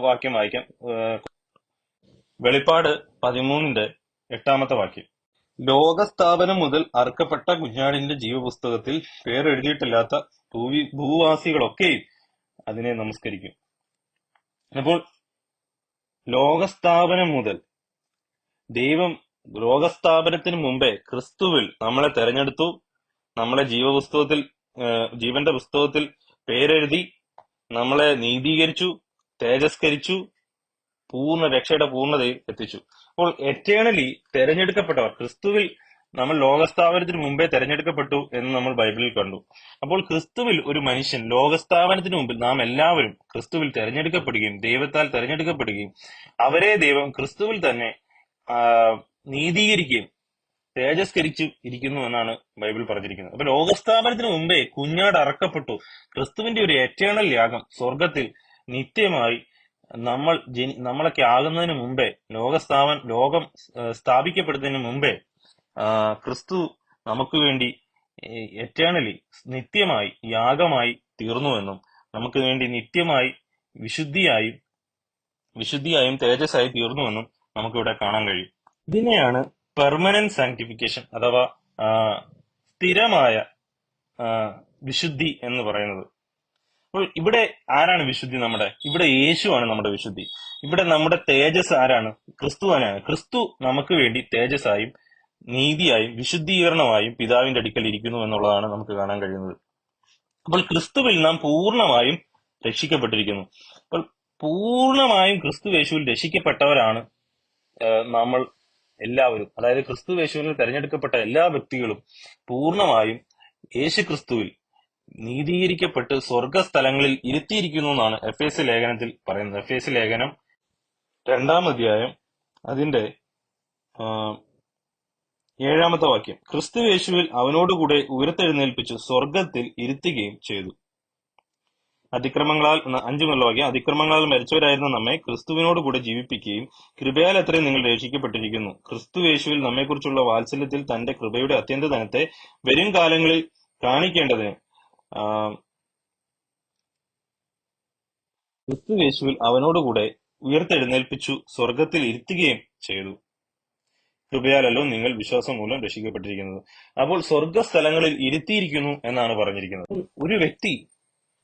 വാക്യം വായിക്കാം. വെളിപ്പാട് 13-8 വാക്യം. ലോകസ്ഥാപനം മുതൽ അറുക്കപ്പെട്ട കുഞ്ഞാടിന്റെ ജീവപുസ്തകത്തിൽ പേരെഴുതിയിട്ടില്ലാത്ത ഭൂവാസികളൊക്കെയും അതിനെ നമസ്കരിക്കും. അപ്പോൾ ലോകസ്ഥാപനം മുതൽ ലോകസ്ഥാപനത്തിന് മുമ്പേ ക്രിസ്തുവിൽ നമ്മളെ തെരഞ്ഞെടുത്തു, നമ്മളെ ജീവന്റെ പുസ്തകത്തിൽ പേരെഴുതി, നമ്മളെ നീതീകരിച്ചു, തേജസ്കരിച്ചു, രക്ഷയുടെ പൂർണ്ണതയിൽ എത്തിച്ചു. അപ്പോൾ എറ്റേണലി തെരഞ്ഞെടുക്കപ്പെട്ടവർ ക്രിസ്തുവിൽ നമ്മൾ ലോകസ്ഥാപനത്തിന് മുമ്പേ തെരഞ്ഞെടുക്കപ്പെട്ടു എന്ന് നമ്മൾ ബൈബിളിൽ കണ്ടു. അപ്പോൾ ക്രിസ്തുവിൽ ഒരു മനുഷ്യൻ ലോകസ്ഥാപനത്തിന് മുമ്പിൽ നാം എല്ലാവരും ക്രിസ്തുവിൽ തെരഞ്ഞെടുക്കപ്പെടുകയും ദൈവത്താൽ തെരഞ്ഞെടുക്കപ്പെടുകയും അവരെ ദൈവം ക്രിസ്തുവിൽ തന്നെ നീതീകരിക്കുകയും തേജസ്കരിച്ചു ഇരിക്കുന്നു എന്നാണ് ബൈബിൾ പറഞ്ഞിരിക്കുന്നത്. അപ്പൊ ലോകസ്ഥാപനത്തിന് മുമ്പേ കുഞ്ഞാട് അറക്കപ്പെട്ടു. ക്രിസ്തുവിന്റെ ഒരു എറ്റേണൽ യാഗം സ്വർഗത്തിൽ നിത്യമായി നമ്മളൊക്കെ ആകുന്നതിന് മുമ്പേ, ലോകം സ്ഥാപിക്കപ്പെടുന്നതിന് മുമ്പേ ക്രിസ്തു നമുക്ക് വേണ്ടി എറ്റേണലി നിത്യമായി യാഗമായി തീർന്നുവെന്നും നമുക്ക് വേണ്ടി നിത്യമായി വിശുദ്ധിയായും തേജസ്സായി തീർന്നുവെന്നും നമുക്കിവിടെ കാണാൻ കഴിയും. ഇതിനെയാണ് പെർമനന്റ് സാങ്ക്ടിഫിക്കേഷൻ അഥവാ സ്ഥിരമായ വിശുദ്ധി എന്ന് പറയുന്നത്. അപ്പോൾ ഇവിടെ ആരാണ് വിശുദ്ധി? ഇവിടെ യേശുവാണ് നമ്മുടെ വിശുദ്ധി. ഇവിടെ നമ്മുടെ തേജസ് ആരാണ്? ക്രിസ്തുവാനാണ്. ക്രിസ്തു നമുക്ക് വേണ്ടി തേജസ്സായും നീതിയായും വിശുദ്ധീകരണമായും പിതാവിന്റെ അടുക്കൽ ഇരിക്കുന്നു എന്നുള്ളതാണ് നമുക്ക് കാണാൻ കഴിയുന്നത്. അപ്പോൾ ക്രിസ്തുവിൽ നാം പൂർണ്ണമായും രക്ഷിക്കപ്പെട്ടിരിക്കുന്നു. അപ്പോൾ പൂർണ്ണമായും ക്രിസ്തു യേശുവിൽ രക്ഷിക്കപ്പെട്ടവരാണ് നമ്മൾ എല്ലാവരും. അതായത് ക്രിസ്തു യേശുവിൽ തെരഞ്ഞെടുക്കപ്പെട്ട എല്ലാ വ്യക്തികളും പൂർണ്ണമായും യേശു ക്രിസ്തുവിൽ നീതീകരിക്കപ്പെട്ട് സ്വർഗസ്ഥലങ്ങളിൽ ഇരുത്തിയിരിക്കുന്നു എന്നാണ് എഫേസ്യ ലേഖനത്തിൽ പറയുന്നത്. എഫേസ്യ ലേഖനം 2-ാം-അധ്യായം അതിന്റെ 7-ാമത്തെ വാക്യം. ക്രിസ്തു യേശുവിൽ അവനോടുകൂടെ ഉയർത്തെഴുന്നേൽപ്പിച്ചു സ്വർഗത്തിൽ ഇരുത്തുകയും ചെയ്തു. 5-ാം വാക്യം. അതിക്രമങ്ങളാൽ മരിച്ചവരായിരുന്ന നമ്മെ ക്രിസ്തുവിനോട് കൂടെ ജീവിപ്പിക്കുകയും കൃപയാൽ അത്രയും നിങ്ങൾ രക്ഷിക്കപ്പെട്ടിരിക്കുന്നു. ക്രിസ്തു യേശുവിൽ നമ്മെക്കുറിച്ചുള്ള വാത്സല്യത്തിൽ തന്റെ കൃപയുടെ അത്യന്തധനത്തെ വരും കാലങ്ങളിൽ കാണിക്കേണ്ടതിന് ക്രിസ്തു യേശുവിൽ അവനോടുകൂടെ ഉയർത്തെഴുന്നേൽപ്പിച്ചു സ്വർഗത്തിൽ ഇരുത്തുകയും ചെയ്തു. കൃപയാലല്ലോ നിങ്ങൾ വിശ്വാസം മൂലം രക്ഷിക്കപ്പെട്ടിരിക്കുന്നത്. അപ്പോൾ സ്വർഗസ്ഥലങ്ങളിൽ ഇരുത്തിയിരിക്കുന്നു എന്നാണ് പറഞ്ഞിരിക്കുന്നത്. ഒരു വ്യക്തി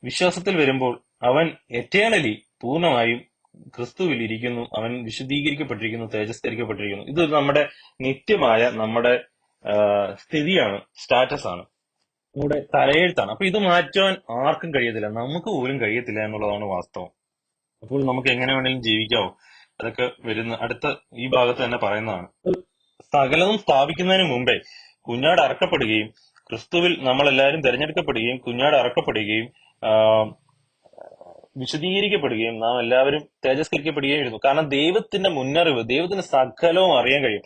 വിശ്വാസത്തിൽ വരുമ്പോൾ അവൻ എറ്റേണലി പൂർണ്ണമായും ക്രിസ്തുവിൽ ഇരിക്കുന്നു. അവൻ വിശുദ്ധീകരിക്കപ്പെട്ടിരിക്കുന്നു, തേജസ്കരിക്കപ്പെട്ടിരിക്കുന്നു. ഇത് നമ്മുടെ നിത്യമായ നമ്മുടെ സ്ഥിതിയാണ്, സ്റ്റാറ്റസ് ആണ്, നമ്മുടെ തലയെഴുത്താണ്. അപ്പൊ ഇത് മാറ്റാൻ ആർക്കും കഴിയത്തില്ല, നമുക്ക് പോലും കഴിയത്തില്ല എന്നുള്ളതാണ് വാസ്തവം. അപ്പോൾ നമുക്ക് എങ്ങനെ വേണമെങ്കിലും ജീവിക്കാവോ? അതൊക്കെ വരുന്ന അടുത്ത ഈ ഭാഗത്ത് തന്നെ പറയുന്നതാണ്. സകലവും സ്ഥാപിക്കുന്നതിന് മുമ്പേ കുഞ്ഞാട് അറക്കപ്പെടുകയും ക്രിസ്തുവിൽ നമ്മളെല്ലാവരും തെരഞ്ഞെടുക്കപ്പെടുകയും കുഞ്ഞാട് അറക്കപ്പെടുകയും വിശദീകരിക്കപ്പെടുകയും നാം എല്ലാവരും തേജസ്കരിക്കപ്പെടുകയും ചെയ്യുന്നു. കാരണം ദൈവത്തിന്റെ മുന്നറിവ്, ദൈവത്തിന് സകലവും അറിയാൻ കഴിയും.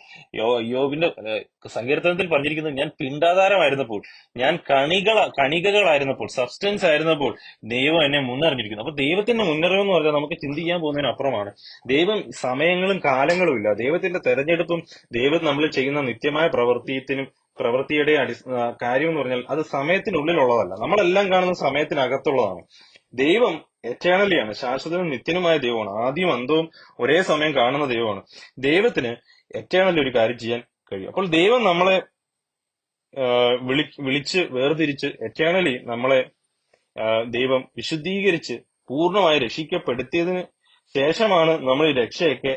യോബിന്റെ സങ്കീർത്തനത്തിൽ പറഞ്ഞിരിക്കുന്നത്, ഞാൻ പിണ്ടാധാരമായിരുന്നപ്പോൾ, ഞാൻ കണികകളായിരുന്നപ്പോൾ, സബ്സ്റ്റൻസ് ആയിരുന്നപ്പോൾ ദൈവം എന്നെ മുന്നറിഞ്ഞിരിക്കുന്നു. അപ്പൊ ദൈവത്തിന്റെ മുന്നറിവ് എന്ന് പറഞ്ഞാൽ നമുക്ക് ചിന്തിക്കാൻ പോകുന്നതിന് അപ്പുറമാണ്. ദൈവം സമയങ്ങളും കാലങ്ങളും ഇല്ല. ദൈവത്തിന്റെ തെരഞ്ഞെടുപ്പും ദൈവം നമ്മൾ ചെയ്യുന്ന നിത്യമായ പ്രവൃത്തിയുടെ കാര്യം എന്ന് പറഞ്ഞാൽ അത് സമയത്തിനുള്ളിലുള്ളതല്ല. നമ്മളെല്ലാം കാണുന്ന സമയത്തിനകത്തുള്ളതാണ്. ദൈവം എറ്റേണലിയാണ്, ശാശ്വതനും നിത്യനുമായ ദൈവമാണ്. ആദ്യവും അന്തവും ഒരേ സമയം കാണുന്ന ദൈവമാണ്. ദൈവത്തിന് എറ്റേണലി ഒരു കാര്യം ചെയ്യാൻ കഴിയും. അപ്പോൾ ദൈവം നമ്മളെ വിളിച്ച് വേർതിരിച്ച് എറ്റേണലി നമ്മളെ ദൈവം വിശുദ്ധീകരിച്ച് പൂർണ്ണമായി രക്ഷിക്കപ്പെടുത്തിയതിന് ശേഷമാണ് നമ്മൾ ഈ രക്ഷയൊക്കെ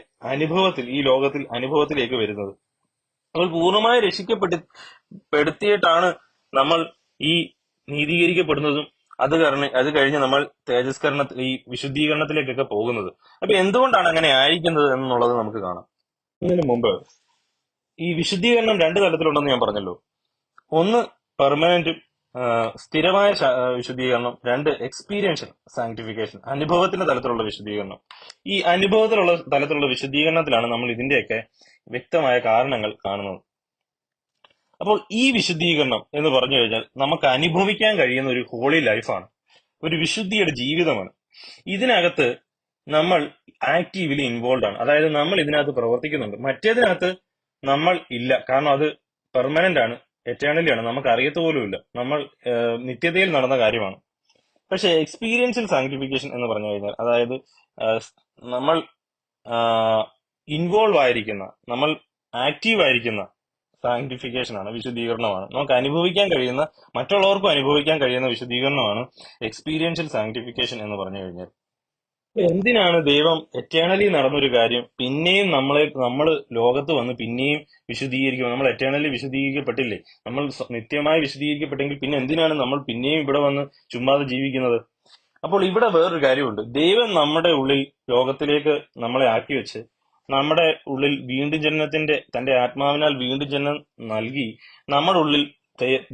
ഈ ലോകത്തിൽ അനുഭവത്തിലേക്ക് വരുന്നത്. അപ്പോൾ പൂർണ്ണമായി രക്ഷിക്കപ്പെടുത്തിയിട്ടാണ് നമ്മൾ ഈ നീതീകരിക്കപ്പെടുന്നതും അത് കഴിഞ്ഞ് നമ്മൾ ഈ വിശുദ്ധീകരണത്തിലേക്കൊക്കെ പോകുന്നത്. അപ്പൊ എന്തുകൊണ്ടാണ് അങ്ങനെ ആയിരിക്കുന്നത് എന്നുള്ളത് നമുക്ക് കാണാം. ഇതിനു മുമ്പ് ഈ വിശുദ്ധീകരണം രണ്ട് തരത്തിലുണ്ടെന്ന് ഞാൻ പറഞ്ഞല്ലോ. ഒന്ന് പെർമനന്റ് സ്ഥിരമായ വിശുദ്ധീകരണം, രണ്ട് എക്സ്പീരിയൻഷ്യൽ സാങ്ക്ടിഫിക്കേഷൻ, അനുഭവത്തിന്റെ തലത്തിലുള്ള വിശുദ്ധീകരണം. ഈ അനുഭവത്തിലുള്ള തലത്തിലുള്ള വിശുദ്ധീകരണത്തിലാണ് നമ്മൾ ഇതിന്റെയൊക്കെ വ്യക്തമായ കാരണങ്ങൾ കാണുന്നത്. അപ്പോൾ ഈ വിശുദ്ധീകരണം എന്ന് പറഞ്ഞു കഴിഞ്ഞാൽ നമുക്ക് അനുഭവിക്കാൻ കഴിയുന്ന ഒരു ഹോളി ലൈഫാണ്, ഒരു വിശുദ്ധിയുടെ ജീവിതമാണ്. ഇതിനകത്ത് നമ്മൾ ആക്റ്റീവ്ലി ഇൻവോൾവ് ആണ്, അതായത് നമ്മൾ ഇതിനകത്ത് പ്രവർത്തിക്കുന്നുണ്ട്. മറ്റേതിനകത്ത് നമ്മൾ ഇല്ല, കാരണം അത് പെർമനന്റ് ആണ്, എറ്റേണലി ആണ്, നമുക്ക് അറിയത്തുപോലുമില്ല, നമ്മൾ നിത്യതയിൽ നടന്ന കാര്യമാണ്. പക്ഷെ എക്സ്പീരിയൻഷ്യൽ സാങ്ക്ടിഫിക്കേഷൻ എന്ന് പറഞ്ഞു കഴിഞ്ഞാൽ, അതായത് നമ്മൾ ഇൻവോൾവ് ആയിരിക്കുന്ന, നമ്മൾ ആക്റ്റീവ് ആയിരിക്കുന്ന സാങ്ക്ടിഫിക്കേഷൻ ആണ്, വിശുദ്ധീകരണമാണ്. നമുക്ക് അനുഭവിക്കാൻ കഴിയുന്ന, മറ്റുള്ളവർക്കും അനുഭവിക്കാൻ കഴിയുന്ന വിശുദ്ധീകരണമാണ് എക്സ്പീരിയൻഷ്യൽ സാങ്ക്ടിഫിക്കേഷൻ എന്ന് പറഞ്ഞു കഴിഞ്ഞാൽ. എന്തിനാണ് ദൈവം എറ്റേണലി നടന്നൊരു കാര്യം പിന്നെയും നമ്മൾ ലോകത്ത് വന്ന് പിന്നെയും വിശുദ്ധീകരിക്കും? നമ്മൾ എറ്റേണലി വിശുദ്ധീകരിക്കപ്പെട്ടില്ലേ? നമ്മൾ നിത്യമായി വിശുദ്ധീകരിക്കപ്പെട്ടെങ്കിൽ പിന്നെ എന്തിനാണ് നമ്മൾ പിന്നെയും ഇവിടെ വന്ന് ചുമ്മാതെ ജീവിക്കുന്നത്? അപ്പോൾ ഇവിടെ വേറൊരു കാര്യമുണ്ട്. ദൈവം നമ്മുടെ ഉള്ളിൽ ലോകത്തിലേക്ക് നമ്മളെ ആക്കി വെച്ച് നമ്മുടെ ഉള്ളിൽ വീണ്ടും ജനനത്തിന്റെ, തന്റെ ആത്മാവിനാൽ വീണ്ടും ജനനം നൽകി നമ്മുടെ ഉള്ളിൽ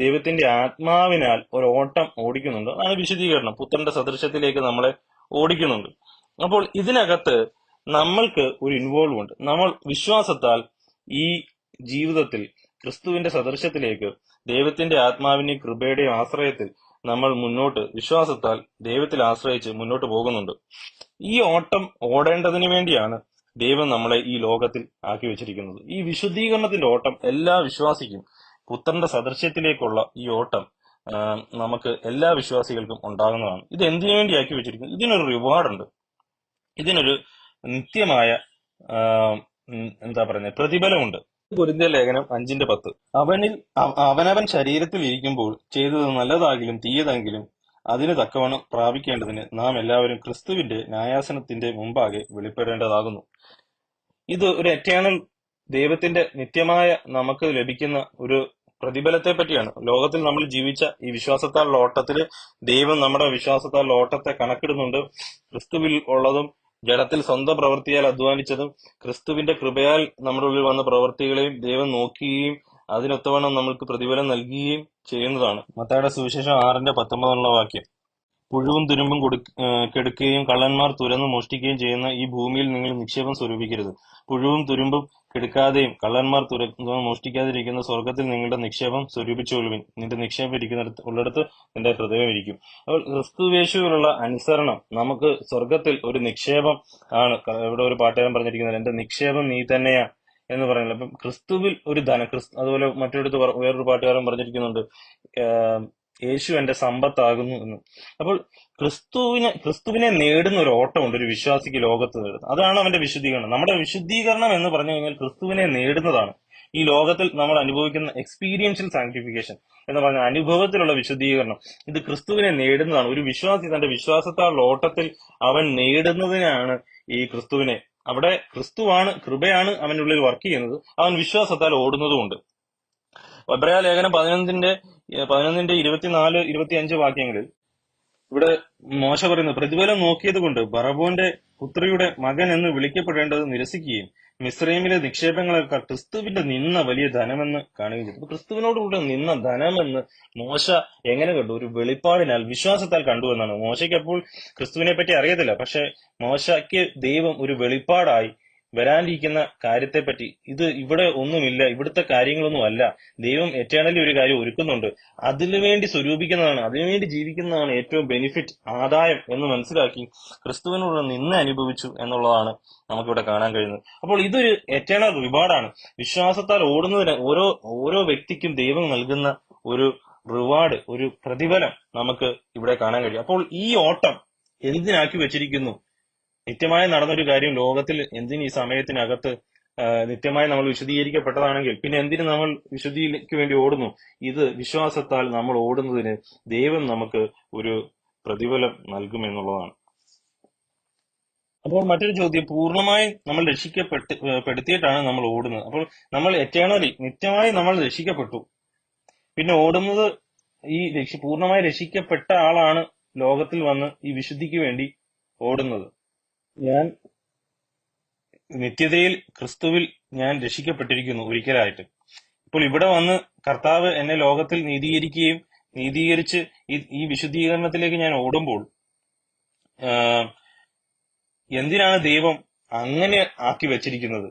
ദൈവത്തിന്റെ ആത്മാവിനാൽ ഒരു ഓട്ടം ഓടിക്കുന്നുണ്ട്. അതാണ് വിശുദ്ധീകരണം. പുത്രന്റെ സദൃശ്യത്തിലേക്ക് നമ്മളെ ഓടിക്കുന്നുണ്ട്. അപ്പോൾ ഇതിനകത്ത് നമ്മൾക്ക് ഒരു ഇൻവോൾവ് ഉണ്ട്. നമ്മൾ വിശ്വാസത്താൽ ഈ ജീവിതത്തിൽ ക്രിസ്തുവിന്റെ സദൃശ്യത്തിലേക്ക് ദൈവത്തിന്റെ ആത്മാവിന്റെയും കൃപയുടെയും ആശ്രയത്തിൽ നമ്മൾ വിശ്വാസത്താൽ ദൈവത്തിൽ ആശ്രയിച്ച് മുന്നോട്ട് പോകുന്നുണ്ട്. ഈ ഓട്ടം ഓടേണ്ടതിന് വേണ്ടിയാണ് ദൈവം നമ്മളെ ഈ ലോകത്തിൽ ആക്കി വെച്ചിരിക്കുന്നത്. ഈ വിശുദ്ധീകരണത്തിന്റെ ഓട്ടം എല്ലാ വിശ്വാസിക്കും, പുത്രന്റെ സദൃശ്യത്തിലേക്കുള്ള ഈ ഓട്ടം നമുക്ക് എല്ലാ വിശ്വാസികൾക്കും ഉണ്ടാകുന്നതാണ്. ഇത് എന്തിനു വേണ്ടി ആക്കി വെച്ചിരിക്കുന്നത്? ഇതിനൊരു റിവാർഡുണ്ട്, ഇതിനൊരു നിത്യമായ പ്രതിഫലമുണ്ട്. കൊരിന്ത്യർ ലേഖനം 5:10, അവനവൻ ശരീരത്തിൽ ഇരിക്കുമ്പോൾ ചെയ്തത് നല്ലതാകിലും തീയതെങ്കിലും അതിന് തക്കവണ്ണം പ്രാപിക്കേണ്ടതിന് നാം എല്ലാവരും ക്രിസ്തുവിന്റെ ന്യായാസനത്തിന്റെ മുമ്പാകെ വെളിപ്പെടേണ്ടതാകുന്നു. ഇത് ഒരു എറ്റേണൽ ദൈവത്തിന്റെ നിത്യമായ നമുക്ക് ലഭിക്കുന്ന ഒരു പ്രതിഫലത്തെ പറ്റിയാണ്. ലോകത്തിൽ നമ്മൾ ജീവിച്ച ഈ വിശ്വാസത്താലുള്ള ഓട്ടത്തിൽ ദൈവം നമ്മുടെ വിശ്വാസത്താലുള്ള ഓട്ടത്തെ കണക്കിടുന്നുണ്ട്. ക്രിസ്തുവിൽ ഉള്ളതും ജഡത്തിൽ സ്വന്തം പ്രവൃത്തിയാൽ അധ്വാനിച്ചതും ക്രിസ്തുവിന്റെ കൃപയാൽ നമ്മുടെ ഉള്ളിൽ വന്ന പ്രവൃത്തികളെയും ദൈവം നോക്കുകയും അതിനൊത്തവണ്ണം നമ്മൾക്ക് പ്രതിഫലം നൽകുകയും ചെയ്യുന്നതാണ്. മത്തായിയുടെ സുവിശേഷം 6:19 വാക്യം, പുഴുവും തുരുമ്പും കെടുക്കുകയും കള്ളന്മാർ തുരന്ന് മോഷ്ടിക്കുകയും ചെയ്യുന്ന ഈ ഭൂമിയിൽ നിങ്ങൾ നിക്ഷേപം സ്വരൂപിക്കരുത്. പുഴുവും തുരുമ്പും കെടുക്കാതെയും കള്ളന്മാർ തുരന്ന് മോഷ്ടിക്കാതിരിക്കുന്ന സ്വർഗത്തിൽ നിങ്ങളുടെ നിക്ഷേപം സ്വരൂപിച്ചുകൊള്ളുവിൻ. നിന്റെ നിക്ഷേപം ഉള്ളിടത്ത് നിന്റെ ഹൃദയം ഇരിക്കും. അപ്പോൾ ക്രിസ്തുവേശുവിലുള്ള അനുസരണം നമുക്ക് സ്വർഗത്തിൽ ഒരു നിക്ഷേപം ആണ്. ഇവിടെ ഒരു പാട്ടുകാരൻ പറഞ്ഞിരിക്കുന്നത്, എന്റെ നിക്ഷേപം നീ തന്നെയാ എന്ന് പറയുന്നത്. അപ്പം ക്രിസ്തുവിൽ ഒരു അതുപോലെ മറ്റൊരിടത്ത് വേറൊരു പാട്ടുകാരൻ പറഞ്ഞിരിക്കുന്നുണ്ട്, യേശു എന്റെ സമ്പത്താകുന്നു എന്ന്. അപ്പോൾ ക്രിസ്തുവിനെ നേടുന്ന ഒരു ഓട്ടമുണ്ട് ഒരു വിശ്വാസിക്ക് ലോകത്ത് നേടുന്നത്. അതാണ് അവന്റെ വിശുദ്ധീകരണം. നമ്മുടെ വിശുദ്ധീകരണം എന്ന് പറഞ്ഞു കഴിഞ്ഞാൽ ക്രിസ്തുവിനെ നേടുന്നതാണ്. ഈ ലോകത്തിൽ നമ്മൾ അനുഭവിക്കുന്ന എക്സ്പീരിയൻഷ്യൽ സാങ്ക്ടിഫിക്കേഷൻ എന്ന് പറഞ്ഞ അനുഭവത്തിലുള്ള വിശുദ്ധീകരണം, ഇത് ക്രിസ്തുവിനെ നേടുന്നതാണ്. ഒരു വിശ്വാസി തന്റെ വിശ്വാസത്താലുള്ള ഓട്ടത്തിൽ അവൻ നേടുന്നതിനാണ് ഈ ക്രിസ്തുവിനെ. അവിടെ ക്രിസ്തുവാണ്, കൃപയാണ് അവനുള്ളിൽ വർക്ക് ചെയ്യുന്നത്. അവൻ വിശ്വാസത്താൽ ഓടുന്നതുമുണ്ട്. എബ്രായ ലേഖനം 11:24-25 വാക്യങ്ങളിൽ ഇവിടെ മോശ പറയുന്നത്, പ്രതിഫലം നോക്കിയത് കൊണ്ട് ബറവോന്റെ പുത്രിയുടെ മകൻ എന്ന് വിളിക്കപ്പെടേണ്ടത് നിരസിക്കുകയും മിസ്രൈമിലെ നിക്ഷേപങ്ങളെക്കാൾ ക്രിസ്തുവിന്റെ നിന്ന വലിയ ധനമെന്ന് കാണുകയും ചെയ്തു. അപ്പൊ ക്രിസ്തുവിനോടുകൂടെ നിന്ന ധനമെന്ന് മോശ എങ്ങനെ കണ്ടു? ഒരു വെളിപ്പാടിനാൽ, വിശ്വാസത്താൽ കണ്ടു എന്നാണ്. മോശയ്ക്ക് അപ്പോൾ ക്രിസ്തുവിനെ പറ്റി അറിയത്തില്ല. പക്ഷെ മോശയ്ക്ക് ദൈവം ഒരു വെളിപ്പാടായി വരാനിരിക്കുന്ന കാര്യത്തെപ്പറ്റി, ഇത് ഇവിടെ ഒന്നുമില്ല, ഇവിടുത്തെ കാര്യങ്ങളൊന്നും അല്ല, ദൈവം എറ്റേണലി ഒരു കാര്യം ഒരുക്കുന്നുണ്ട്, അതിനുവേണ്ടി സ്വരൂപിക്കുന്നതാണ്, അതിനുവേണ്ടി ജീവിക്കുന്നതാണ് ഏറ്റവും ബെനിഫിറ്റ്, ആദായം എന്ന് മനസ്സിലാക്കി ക്രിസ്തുവിനോട് നിന്ന് അനുഭവിച്ചു എന്നുള്ളതാണ് നമുക്കിവിടെ കാണാൻ കഴിയുന്നത്. അപ്പോൾ ഇതൊരു എറ്റേണൽ റിവാർഡാണ്. വിശ്വാസത്താൽ ഓടുന്നതിന് ഓരോ ഓരോ വ്യക്തിക്കും ദൈവം നൽകുന്ന ഒരു റിവാർഡ്, ഒരു പ്രതിഫലം നമുക്ക് ഇവിടെ കാണാൻ കഴിയും. അപ്പോൾ ഈ ഓട്ടം എന്തിനാക്കി വെച്ചിരിക്കുന്നു? നിത്യമായി നടന്നൊരു കാര്യം ലോകത്തിൽ എന്തിന് ഈ സമയത്തിനകത്ത് നിത്യമായി നമ്മൾ വിശദീകരിക്കപ്പെട്ടതാണെങ്കിൽ പിന്നെ എന്തിന് നമ്മൾ വിശുദ്ധിക്ക് വേണ്ടി ഓടുന്നു? ഇത് വിശ്വാസത്താൽ നമ്മൾ ഓടുന്നതിന് ദൈവം നമുക്ക് ഒരു പ്രതിഫലം നൽകുമെന്നുള്ളതാണ്. അപ്പോൾ മറ്റൊരു ചോദ്യം, പൂർണ്ണമായും നമ്മൾ രക്ഷിക്കപ്പെടുത്തിയിട്ടാണ് നമ്മൾ ഓടുന്നത്. അപ്പോൾ നമ്മൾ എറ്റേണലി, നിത്യമായി നമ്മൾ രക്ഷിക്കപ്പെട്ടു, പിന്നെ ഓടുന്നത് പൂർണ്ണമായി രക്ഷിക്കപ്പെട്ട ആളാണ് ലോകത്തിൽ വന്ന് ഈ വിശുദ്ധിക്ക് വേണ്ടി ഓടുന്നത്. ഞാൻ നിത്യതയിൽ ക്രിസ്തുവിൽ ഞാൻ രക്ഷിക്കപ്പെട്ടിരിക്കുന്നു ഒരിക്കലായിട്ട്. ഇപ്പോൾ ഇവിടെ വന്ന് കർത്താവ് എന്നെ ലോകത്തിൽ നീതീകരിച്ച് ഈ വിശുദ്ധീകരണത്തിലേക്ക് ഞാൻ ഓടുമ്പോൾ എന്തിനാണ് ദൈവം അങ്ങനെ ആക്കി വെച്ചിരിക്കുന്നത്?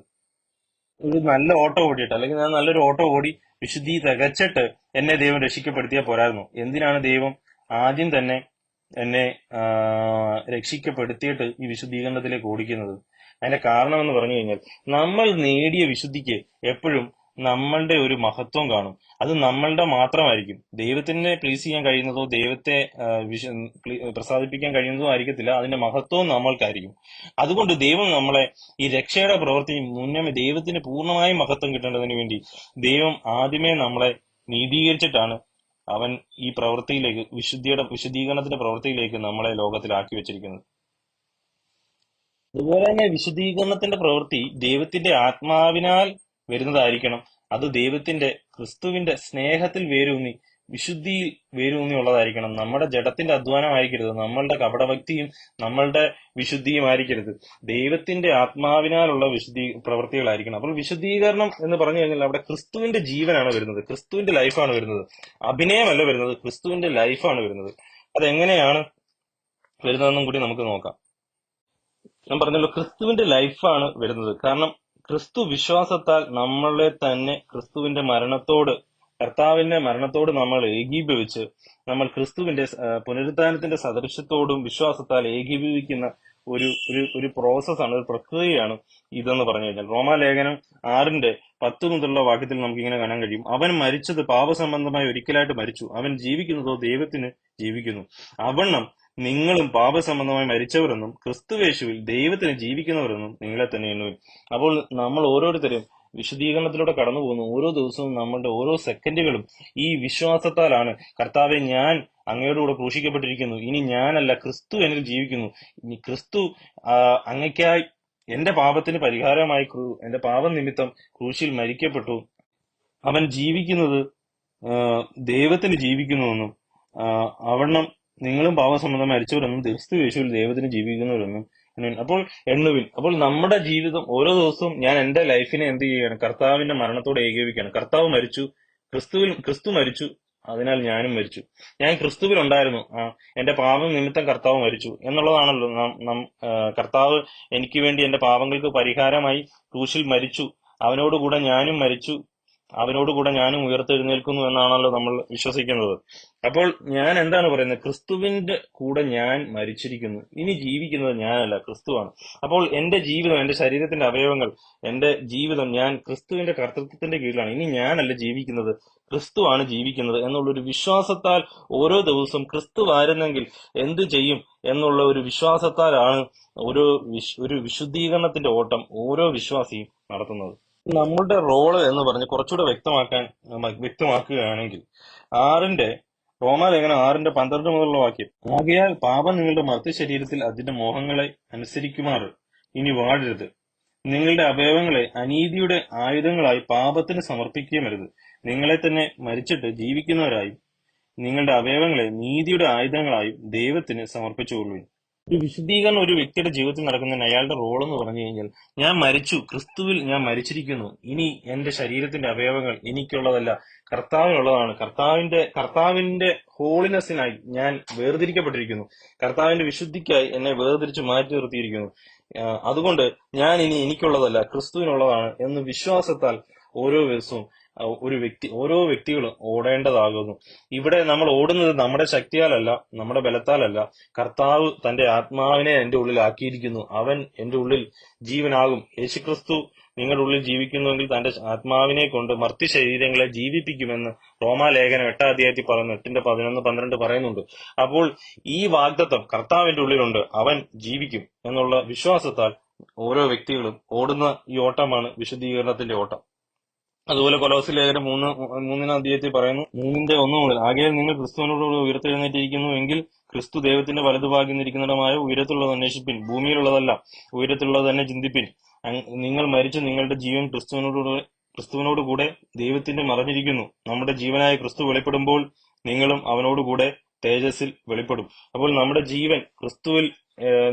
ഒരു നല്ല ഓട്ടോ ഓടിയിട്ട്, അല്ലെങ്കിൽ ഞാൻ നല്ലൊരു ഓട്ടോ ഓടി വിശുദ്ധി തികച്ചിട്ട് എന്നെ ദൈവം രക്ഷിക്കപ്പെടുത്തിയാൽ പോരായിരുന്നു. എന്തിനാണ് ദൈവം ആദ്യം തന്നെ എന്നെ രക്ഷിക്കപ്പെടുത്തിയിട്ട് ഈ വിശുദ്ധീകരണത്തിലേക്ക് ഓടിക്കുന്നത്? അതിന്റെ കാരണം എന്ന് പറഞ്ഞു കഴിഞ്ഞാൽ, നമ്മൾ നേടിയ വിശുദ്ധിക്ക് എപ്പോഴും നമ്മളുടെ ഒരു മഹത്വം കാണും. അത് നമ്മളുടെ മാത്രമായിരിക്കും. ദൈവത്തിനെ പ്ലീസ് ചെയ്യാൻ കഴിയുന്നതോ ദൈവത്തെ പ്രസാദിപ്പിക്കാൻ കഴിയുന്നതോ ആയിരിക്കത്തില്ല. അതിന്റെ മഹത്വവും നമ്മൾക്കായിരിക്കും. അതുകൊണ്ട് ദൈവം നമ്മളെ ഈ രക്ഷയുടെ പ്രവൃത്തി മുന്നമേ ദൈവത്തിന് പൂർണ്ണമായും മഹത്വം കിട്ടേണ്ടതിന് വേണ്ടി ദൈവം ആദ്യമേ നമ്മളെ നീതീകരിച്ചിട്ടാണ് അവൻ ഈ പ്രവൃത്തിയിലേക്ക്, വിശുദ്ധീകരണത്തിന്റെ പ്രവൃത്തിയിലേക്ക് നമ്മളെ ലോകത്തിലാക്കി വെച്ചിരിക്കുന്നത്. അതുപോലെ തന്നെ വിശുദ്ധീകരണത്തിന്റെ പ്രവൃത്തി ദൈവത്തിന്റെ ആത്മാവിനാൽ വരുന്നതായിരിക്കണം. അത് ക്രിസ്തുവിന്റെ സ്നേഹത്തിൽ വേരൂന്നി, വിശുദ്ധിയിൽ വേരൂന്നിയുള്ളതായിരിക്കണം. നമ്മുടെ ജഡത്തിന്റെ അധ്വാനമായിരിക്കരുത്, നമ്മളുടെ കപടഭക്തിയും നമ്മളുടെ വിശുദ്ധിയും ആയിരിക്കരുത്. ദൈവത്തിന്റെ ആത്മാവിനാലുള്ള പ്രവൃത്തികളായിരിക്കണം. അപ്പോൾ വിശുദ്ധീകരണം എന്ന് പറഞ്ഞു കഴിഞ്ഞാൽ അവിടെ ക്രിസ്തുവിന്റെ ജീവനാണ് വരുന്നത്, ക്രിസ്തുവിന്റെ ലൈഫാണ് വരുന്നത്. അഭിനയമല്ല വരുന്നത്, ക്രിസ്തുവിന്റെ ലൈഫാണ് വരുന്നത്. അതെങ്ങനെയാണ് വരുന്നതെന്നും കൂടി നമുക്ക് നോക്കാം. ഞാൻ പറഞ്ഞല്ലോ, ക്രിസ്തുവിന്റെ ലൈഫാണ് വരുന്നത്. കാരണം ക്രിസ്തു വിശ്വാസത്താൽ നമ്മളെ തന്നെ കർത്താവിന്റെ മരണത്തോട് നമ്മൾ ഏകീഭവിച്ച്, നമ്മൾ ക്രിസ്തുവിന്റെ പുനരുത്ഥാനത്തിന്റെ സദൃശ്യത്തോടും വിശ്വാസത്താൽ ഏകീഭവിക്കുന്ന ഒരു പ്രോസസ്സാണ്, ഒരു പ്രക്രിയയാണ് ഇതെന്ന് പറഞ്ഞു കഴിഞ്ഞാൽ. റോമാലേഖനം 6:10 മുതലുള്ള വാക്യത്തിൽ നമുക്ക് ഇങ്ങനെ കാണാൻ കഴിയും. അവൻ മരിച്ചത് പാപസംബന്ധമായി ഒരിക്കലായിട്ട് മരിച്ചു, അവൻ ജീവിക്കുന്നതോ ദൈവത്തിന് ജീവിക്കുന്നു. അവണ്ണം നിങ്ങളും പാപസംബന്ധമായി മരിച്ചവരെന്നും ക്രിസ്തുവേശുവിൽ ദൈവത്തിന് ജീവിക്കുന്നവരെന്നും നിങ്ങളെ തന്നെ എണ്ണുവിൻ. അപ്പോൾ നമ്മൾ ഓരോരുത്തരും വിശുദ്ധീകരണത്തിലൂടെ കടന്നു പോകുന്നു. ഓരോ ദിവസവും നമ്മളുടെ ഓരോ സെക്കൻഡുകളും ഈ വിശ്വാസത്താലാണ്. കർത്താവെ, ഞാൻ അങ്ങയുടെ കൂടെ ക്രൂശിക്കപ്പെട്ടിരിക്കുന്നു, ഇനി ഞാനല്ല, ക്രിസ്തു എന്നിൽ ജീവിക്കുന്നു. ഇനി ക്രിസ്തു അങ്ങയ്ക്കായി എന്റെ പാപത്തിന് പരിഹാരമായി എന്റെ പാപം നിമിത്തം ക്രൂശിൽ മരിക്കപ്പെട്ടു, അവൻ ജീവിക്കുന്നത് ദൈവത്തിന് ജീവിക്കുന്നുവെന്നും അവണ്ണം നിങ്ങളും പാപസംബന്ധം മരിച്ചവരെന്നും ക്രിസ്തു യേശുവിൽ ദൈവത്തിന് ജീവിക്കുന്നവരെന്നും അപ്പോൾ എണ്ണുവിൻ. അപ്പോൾ നമ്മുടെ ജീവിതം ഓരോ ദിവസവും ഞാൻ എന്റെ ലൈഫിനെ എന്ത് ചെയ്യുകയാണ്? കർത്താവിന്റെ മരണത്തോടെ ഏകീപിക്കുകയാണ്. കർത്താവ് മരിച്ചു, ക്രിസ്തു മരിച്ചു, അതിനാൽ ഞാനും മരിച്ചു. ഞാൻ ക്രിസ്തുവിൽ ഉണ്ടായിരുന്നു, എന്റെ പാപം നിമിത്തം കർത്താവ് മരിച്ചു എന്നുള്ളതാണല്ലോ. കർത്താവ് എനിക്ക് വേണ്ടി എന്റെ പാപങ്ങൾക്ക് പരിഹാരമായി ക്രൂശിൽ മരിച്ചു, അവനോടുകൂടെ ഞാനും മരിച്ചു, അവനോടുകൂടെ ഞാനും ഉയർത്തെഴുന്നേൽക്കുന്നു എന്നാണല്ലോ നമ്മൾ വിശ്വസിക്കുന്നത്. അപ്പോൾ ഞാൻ എന്താണ് പറയുന്നത്? ക്രിസ്തുവിന്റെ കൂടെ ഞാൻ മരിച്ചിരിക്കുന്നു, ഇനി ജീവിക്കുന്നത് ഞാനല്ല, ക്രിസ്തുവാണ്. അപ്പോൾ എന്റെ ജീവിതം, എന്റെ ശരീരത്തിന്റെ അവയവങ്ങൾ, എന്റെ ജീവിതം ഞാൻ ക്രിസ്തുവിന്റെ കർത്തൃത്വത്തിന്റെ കീഴിലാണ്. ഇനി ഞാനല്ല ജീവിക്കുന്നത്, ക്രിസ്തുവാണ് ജീവിക്കുന്നത് എന്നുള്ളൊരു വിശ്വാസത്താൽ ഓരോ ദിവസവും ക്രിസ്തു ആയിരുന്നെങ്കിൽ എന്ത് ചെയ്യും എന്നുള്ള ഒരു വിശ്വാസത്താലാണ് ഒരു വിശുദ്ധീകരണത്തിന്റെ ഓട്ടം ഓരോ വിശ്വാസിയും നടത്തുന്നത്. നമ്മളുടെ റോള് എന്ന് പറഞ്ഞ് കുറച്ചുകൂടെ വ്യക്തമാക്കുകയാണെങ്കിൽ, റോമാലേഖനം 6:12 മുതലുള്ള വാക്യം, ആകയാൽ പാപം നിങ്ങളുടെ മർത്യ ശരീരത്തിൽ അതിന്റെ മോഹങ്ങളെ അനുസരിക്കുമാറ് ഇനി വാഴരുത്. നിങ്ങളുടെ അവയവങ്ങളെ അനീതിയുടെ ആയുധങ്ങളായി പാപത്തിന് സമർപ്പിക്കുകയുമരുത്. നിങ്ങളെ തന്നെ മരിച്ചിട്ട് ജീവിക്കുന്നവരായും നിങ്ങളുടെ അവയവങ്ങളെ നീതിയുടെ ആയുധങ്ങളായും ദൈവത്തിന് സമർപ്പിച്ചുകൊള്ളുവിൻ. ഒരു വിശുദ്ധീകരണം ഒരു വ്യക്തിയുടെ ജീവിതത്തിൽ നടക്കുന്നതിന് അയാളുടെ റോൾ എന്ന് പറഞ്ഞു കഴിഞ്ഞാൽ, ഞാൻ മരിച്ചു, ക്രിസ്തുവിൽ ഞാൻ മരിച്ചിരിക്കുന്നു, ഇനി എന്റെ ശരീരത്തിന്റെ അവയവങ്ങൾ എനിക്കുള്ളതല്ല, കർത്താവിനുള്ളതാണ്. കർത്താവിന്റെ ഹോളിനെസ്സിനായി ഞാൻ വേർതിരിക്കപ്പെട്ടിരിക്കുന്നു. കർത്താവിന്റെ വിശുദ്ധിക്കായി എന്നെ വേർതിരിച്ച് മാറ്റി നിർത്തിയിരിക്കുന്നു. അതുകൊണ്ട് ഞാൻ ഇനി എനിക്കുള്ളതല്ല, ക്രിസ്തുവിനുള്ളതാണ് എന്ന് വിശ്വാസത്താൽ ഓരോ ദിവസവും ഓരോ വ്യക്തികളും ഓടേണ്ടതാകുന്നു. ഇവിടെ നമ്മൾ ഓടുന്നത് നമ്മുടെ ശക്തിയാലല്ല, നമ്മുടെ ബലത്താലല്ല. കർത്താവ് തന്റെ ആത്മാവിനെ എന്റെ ഉള്ളിൽ ആക്കിയിരിക്കുന്നു. അവൻ എന്റെ ഉള്ളിൽ ജീവനാകും. യേശുക്രിസ്തു നിങ്ങളുടെ ഉള്ളിൽ ജീവിക്കുന്നുവെങ്കിൽ തന്റെ ആത്മാവിനെ കൊണ്ട് മർത്യ ശരീരങ്ങളെ ജീവിപ്പിക്കുമെന്ന് റോമാലേഖനം 8-ാം പറയുന്നു. 8-11-12 പറയുന്നുണ്ട്. അപ്പോൾ ഈ വാഗ്ദത്തം കർത്താവിന്റെ ഉള്ളിലുണ്ട്, അവൻ ജീവിക്കും എന്നുള്ള വിശ്വാസത്താൽ ഓരോ വ്യക്തികളും ഓടുന്ന ഈ ഓട്ടമാണ് വിശുദ്ധീകരണത്തിന്റെ ഓട്ടം. അതുപോലെ കൊലോസ്യ ലേഖനം 3-ാം പറയുന്നു, 3:1 മുതൽ, ആകയാൽ നിങ്ങൾ ക്രിസ്തുവിനോടുകൂടി ഉയർത്തെഴുന്നേറ്റിരിക്കുന്നു എങ്കിൽ ക്രിസ്തു ദൈവത്തിന്റെ വലതുഭാഗിന്നിരിക്കുന്നതുമായ ഉയരത്തിലുള്ളത് അന്വേഷിപ്പിൻ, ഭൂമിയിലുള്ളതല്ല, ഉയരത്തിലുള്ളത് തന്നെ ചിന്തിപ്പിൻ. നിങ്ങൾ മരിച്ചു, നിങ്ങളുടെ ജീവൻ ക്രിസ്തുവിനോടുകൂടെ ദൈവത്തിന്റെ മറഞ്ഞിരിക്കുന്നു. നമ്മുടെ ജീവനായ ക്രിസ്തു വെളിപ്പെടുമ്പോൾ നിങ്ങളും അവനോടുകൂടെ തേജസ്സിൽ വെളിപ്പെടും. അപ്പോൾ നമ്മുടെ ജീവൻ ക്രിസ്തുവിൽ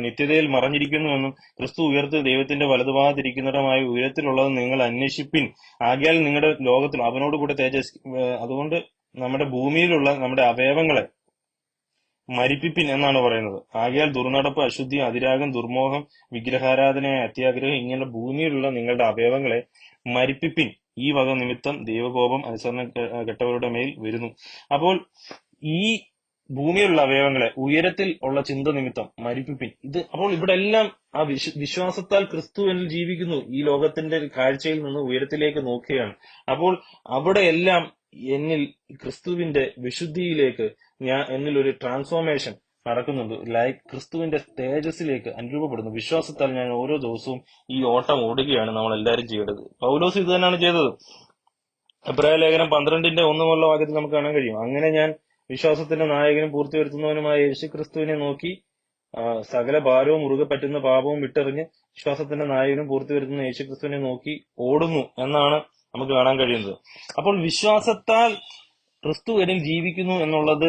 നിത്യതയിൽ മറഞ്ഞിരിക്കുന്നുവെന്നും ക്രിസ്തു ഉയർത്ത് ദൈവത്തിന്റെ വലതുഭാഗത്തിരിക്കുന്നതുമായ ഉയരത്തിലുള്ളത് നിങ്ങൾ അന്വേഷിപ്പിൻ. ആകയാൽ നിങ്ങളുടെ ലോകത്തിൽ അവനോടുകൂടെ തേജസ്. അതുകൊണ്ട് നമ്മുടെ ഭൂമിയിലുള്ള നമ്മുടെ അവയവങ്ങളെ മരിപ്പിപ്പിൻ എന്നാണ് പറയുന്നത്. ആകയാൽ ദുർനടപ്പ്, അശുദ്ധി, അതിരാഗം, ദുർമോഹം, വിഗ്രഹാരാധനയായ അത്യാഗ്രഹം, ഇങ്ങനെ ഭൂമിയിലുള്ള നിങ്ങളുടെ അവയവങ്ങളെ മരിപ്പിപ്പിൻ. ഈ വക നിമിത്തം ദൈവകോപം അനുസരണ കെട്ടവരുടെ മേൽ വരുന്നു. അപ്പോൾ ഈ ഭൂമിയിലുള്ള അവയവങ്ങളെ ഉയരത്തിൽ ഉള്ള ചിന്ത നിമിത്തം മരിപ്പിപ്പിൻ. അപ്പോൾ ഇവിടെ എല്ലാം ആ വിശ്വാസത്താൽ ക്രിസ്തു എന്നിൽ ജീവിക്കുന്നു. ഈ ലോകത്തിന്റെ കാഴ്ചയിൽ നിന്ന് ഉയരത്തിലേക്ക് നോക്കുകയാണ്. അപ്പോൾ അവിടെ എല്ലാം എന്നിൽ ക്രിസ്തുവിന്റെ വിശുദ്ധിയിലേക്ക് എന്നിൽ ഒരു ട്രാൻസ്ഫോർമേഷൻ നടക്കുന്നുണ്ട്. ക്രിസ്തുവിന്റെ തേജസ്സിലേക്ക് അനുരൂപപ്പെടുന്നു. വിശ്വാസത്താൽ ഞാൻ ഓരോ ദിവസവും ഈ ഓട്ടം ഓടുകയാണ് നമ്മൾ എല്ലാവരും ചെയ്യേണ്ടത്. പൗലോസ് ഇത് തന്നെയാണ് ചെയ്തത്. എബ്രായ ലേഖനം 12-1 മുതലുള്ള വാക്യത്തിൽ നമുക്ക് കാണാൻ കഴിയും. അങ്ങനെ ഞാൻ വിശ്വാസത്തിന്റെ നായകനും പൂർത്തി വരുത്തുന്നവനുമായ യേശുക്രിസ്തുവിനെ നോക്കി സകല ഭാരവും മുറുകെ പറ്റുന്ന പാപവും വിട്ടെറിഞ്ഞ് വിശ്വാസത്തിന്റെ നായകനും പൂർത്തി വരുത്തുന്ന യേശുക്രിസ്തുവിനെ നോക്കി ഓടുന്നു എന്നാണ് നമുക്ക് കാണാൻ കഴിയുന്നത്. അപ്പോൾ വിശ്വാസത്താൽ ക്രിസ്തു എന്നിൽ ജീവിക്കുന്നു എന്നുള്ളത്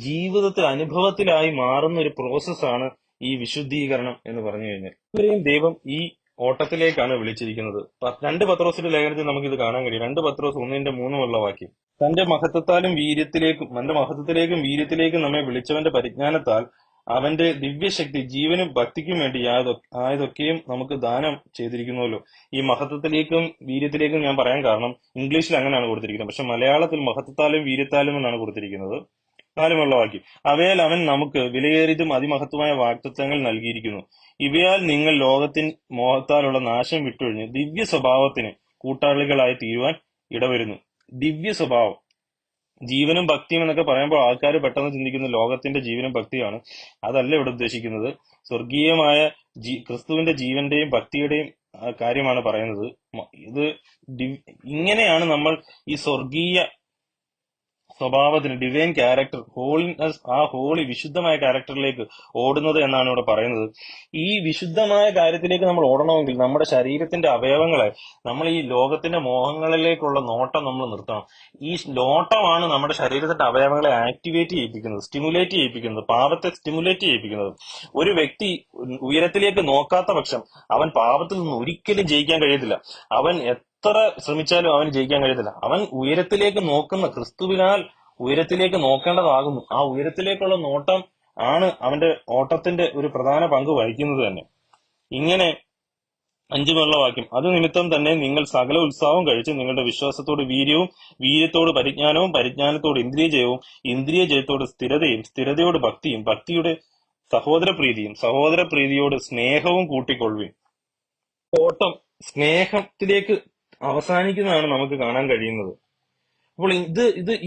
ജീവിതത്തിൽ അനുഭവത്തിലായി മാറുന്ന ഒരു പ്രോസസ്സാണ് ഈ വിശുദ്ധീകരണം എന്ന് പറഞ്ഞു കഴിഞ്ഞാൽ. ഇവരെയും ദൈവം ഈ ഓട്ടത്തിലേക്കാണ് വിളിച്ചിരിക്കുന്നത്. 2 പത്രോസിന്റെ ലേഖനത്തിൽ നമുക്കിത് കാണാൻ കഴിയും. 2 പത്രോസ് 1:3 വാക്യം, തന്റെ മഹത്വത്തിലേക്കും വീര്യത്തിലേക്കും നമ്മെ വിളിച്ചവന്റെ പരിജ്ഞാനത്താൽ അവന്റെ ദിവ്യശക്തി ജീവനും ഭക്തിക്കും വേണ്ടി ആയതൊക്കെയും നമുക്ക് ദാനം ചെയ്തിരിക്കുന്നുവല്ലോ. ഈ മഹത്വത്തിലേക്കും വീര്യത്തിലേക്കും ഞാൻ പറയാൻ കാരണം ഇംഗ്ലീഷിൽ അങ്ങനെയാണ് കൊടുത്തിരിക്കുന്നത്. പക്ഷെ മലയാളത്തിൽ മഹത്വത്താലും വീര്യത്താലും എന്നാണ് കൊടുത്തിരിക്കുന്നത്. 4 വാക്യം, അവയാൽ അവൻ നമുക്ക് വിലയേറിയതും അതിമഹത്വമായ വാഗ്ദത്തങ്ങൾ നൽകിയിരിക്കുന്നു. ഇവയാൽ നിങ്ങൾ ലോകത്തിൻ മോഹത്താലുള്ള നാശം വിട്ടൊഴിഞ്ഞ് ദിവ്യ സ്വഭാവത്തിന് കൂട്ടാളികളായി തീരുവാൻ ഇടവരുന്നു. ദിവ്യ സ്വഭാവം, ജീവനും ഭക്തിയും എന്നൊക്കെ പറയുമ്പോൾ ആൾക്കാർ പെട്ടെന്ന് ചിന്തിക്കുന്ന ലോകത്തിന്റെ ജീവനും ഭക്തിയാണ്. അതല്ല ഇവിടെ ഉദ്ദേശിക്കുന്നത്. സ്വർഗീയമായ ക്രിസ്തുവിന്റെ ജീവന്റെയും ഭക്തിയുടെയും കാര്യമാണ് പറയുന്നത്. ഇത് ഇങ്ങനെയാണ് നമ്മൾ ഈ സ്വർഗീയ സ്വഭാവത്തിന്, ഡിവൈൻ ക്യാരക്ടർ, ഹോളിനെസ്, ആ ഹോളി വിശുദ്ധമായ ക്യാരക്ടറിലേക്ക് ഓടുന്നത് എന്നാണ് ഇവിടെ പറയുന്നത്. ഈ വിശുദ്ധമായ കാര്യത്തിലേക്ക് നമ്മൾ ഓടണമെങ്കിൽ നമ്മുടെ ശരീരത്തിന്റെ അവയവങ്ങളെ നമ്മൾ ഈ ലോകത്തിന്റെ മോഹങ്ങളിലേക്കുള്ള നോട്ടം നമ്മൾ നിർത്തണം. ഈ നോട്ടമാണ് നമ്മുടെ ശരീരത്തിന്റെ അവയവങ്ങളെ ആക്ടിവേറ്റ് ചെയ്യിപ്പിക്കുന്നത്, സ്റ്റിമുലേറ്റ് ചെയ്യിപ്പിക്കുന്നത്, പാപത്തെ സ്റ്റിമുലേറ്റ് ചെയ്യിപ്പിക്കുന്നത്. ഒരു വ്യക്തി ഉയരത്തിലേക്ക് നോക്കാത്ത പക്ഷം അവൻ പാപത്തിൽ നിന്ന് ഒരിക്കലും ജയിക്കാൻ കഴിയത്തില്ല. അവൻ എത്ര ശ്രമിച്ചാലും അവന് ജയിക്കാൻ കഴിയത്തില്ല. അവൻ ഉയരത്തിലേക്ക് നോക്കുന്ന, ക്രിസ്തുവിനാൽ ഉയരത്തിലേക്ക് നോക്കേണ്ടതാകുന്നു. ആ ഉയരത്തിലേക്കുള്ള നോട്ടം ആണ് അവന്റെ ഓട്ടത്തിന്റെ ഒരു പ്രധാന പങ്ക് വഹിക്കുന്നത് തന്നെ. ഇങ്ങനെ 5 വാക്യം, അത് നിമിത്തം തന്നെ നിങ്ങൾ സകല ഉത്സാഹവും കഴിച്ച് നിങ്ങളുടെ വിശ്വാസത്തോട് വീര്യവും, വീര്യത്തോട് പരിജ്ഞാനവും, പരിജ്ഞാനത്തോട് ഇന്ദ്രിയജയവും, ഇന്ദ്രിയജയത്തോട് സ്ഥിരതയും, സ്ഥിരതയോട് ഭക്തിയും, ഭക്തിയുടെ സഹോദരപ്രീതിയും, സഹോദരപ്രീതിയോട് സ്നേഹവും കൂട്ടിക്കൊള്ളുവിൻ. ഓട്ടം സ്നേഹത്തിലേക്ക് അവസാനിക്കുന്നതാണ് നമുക്ക് കാണാൻ കഴിയുന്നത്. അപ്പോൾ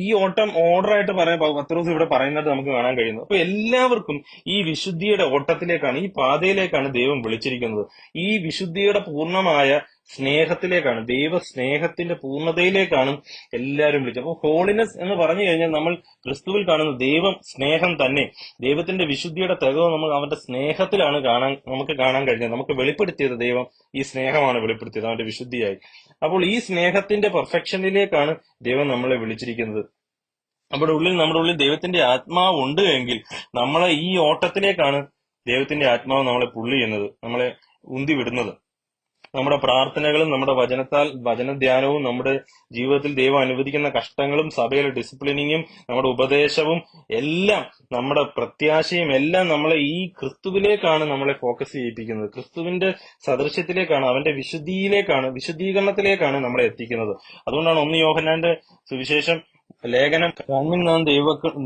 ഈ ഓട്ടം ഓർഡറായിട്ട് പത്രോസ് ഇവിടെ പറയുന്നത് നമുക്ക് കാണാൻ കഴിയുന്നു. അപ്പൊ എല്ലാവർക്കും ഈ വിശുദ്ധിയുടെ ഓട്ടത്തിലേക്കാണ്, ഈ പാതയിലേക്കാണ് ദൈവം വിളിച്ചിരിക്കുന്നത്. ഈ വിശുദ്ധിയുടെ പൂർണ്ണമായ സ്നേഹത്തിലേക്കാണ്, ദൈവ സ്നേഹത്തിന്റെ പൂർണ്ണതയിലേക്കാണ് എല്ലാവരും വിളിച്ചത്. അപ്പോൾ ഹോളിനെസ് എന്ന് പറഞ്ഞു കഴിഞ്ഞാൽ നമ്മൾ ക്രിസ്തുവിൽ കാണുന്ന ദൈവം സ്നേഹം തന്നെ. ദൈവത്തിന്റെ വിശുദ്ധിയുടെ തികവ് നമ്മൾ അവന്റെ സ്നേഹത്തിലാണ് നമുക്ക് കാണാൻ കഴിഞ്ഞത്. നമുക്ക് വെളിപ്പെടുത്തിയത് ദൈവം ഈ സ്നേഹമാണ് വെളിപ്പെടുത്തിയത് അവന്റെ വിശുദ്ധിയായി. അപ്പോൾ ഈ സ്നേഹത്തിന്റെ പെർഫെക്ഷനിലേക്കാണ് ദൈവം നമ്മളെ വിളിച്ചിരിക്കുന്നത്. നമ്മുടെ ഉള്ളിൽ ദൈവത്തിന്റെ ആത്മാവ് ഉണ്ട് എങ്കിൽ നമ്മളെ ഈ ഓട്ടത്തിലേക്കാണ് ദൈവത്തിന്റെ ആത്മാവ് നമ്മളെ പുള്ളി ചെയ്യുന്നത്, നമ്മളെ ഉന്തി വിടുന്നത്. നമ്മുടെ പ്രാർത്ഥനകളും നമ്മുടെ വചനധ്യാനവും നമ്മുടെ ജീവിതത്തിൽ ദൈവം അനുവദിക്കുന്ന കഷ്ടങ്ങളും സഭയിലെ ഡിസിപ്ലിനിങ്ങും നമ്മുടെ ഉപദേശവും എല്ലാം നമ്മുടെ പ്രത്യാശയും എല്ലാം നമ്മളെ ഈ ക്രിസ്തുവിലേക്കാണ് നമ്മളെ ഫോക്കസ് ചെയ്യിപ്പിക്കുന്നത്. ക്രിസ്തുവിന്റെ സദൃശ്യത്തിലേക്കാണ്, അവന്റെ വിശുദ്ധീകരണത്തിലേക്കാണ് നമ്മളെ എത്തിക്കുന്നത്. അതുകൊണ്ടാണ് 1 യോഹന്നാന്റെ സുവിശേഷം ലേഖനം, കണ്ണിൽ നാം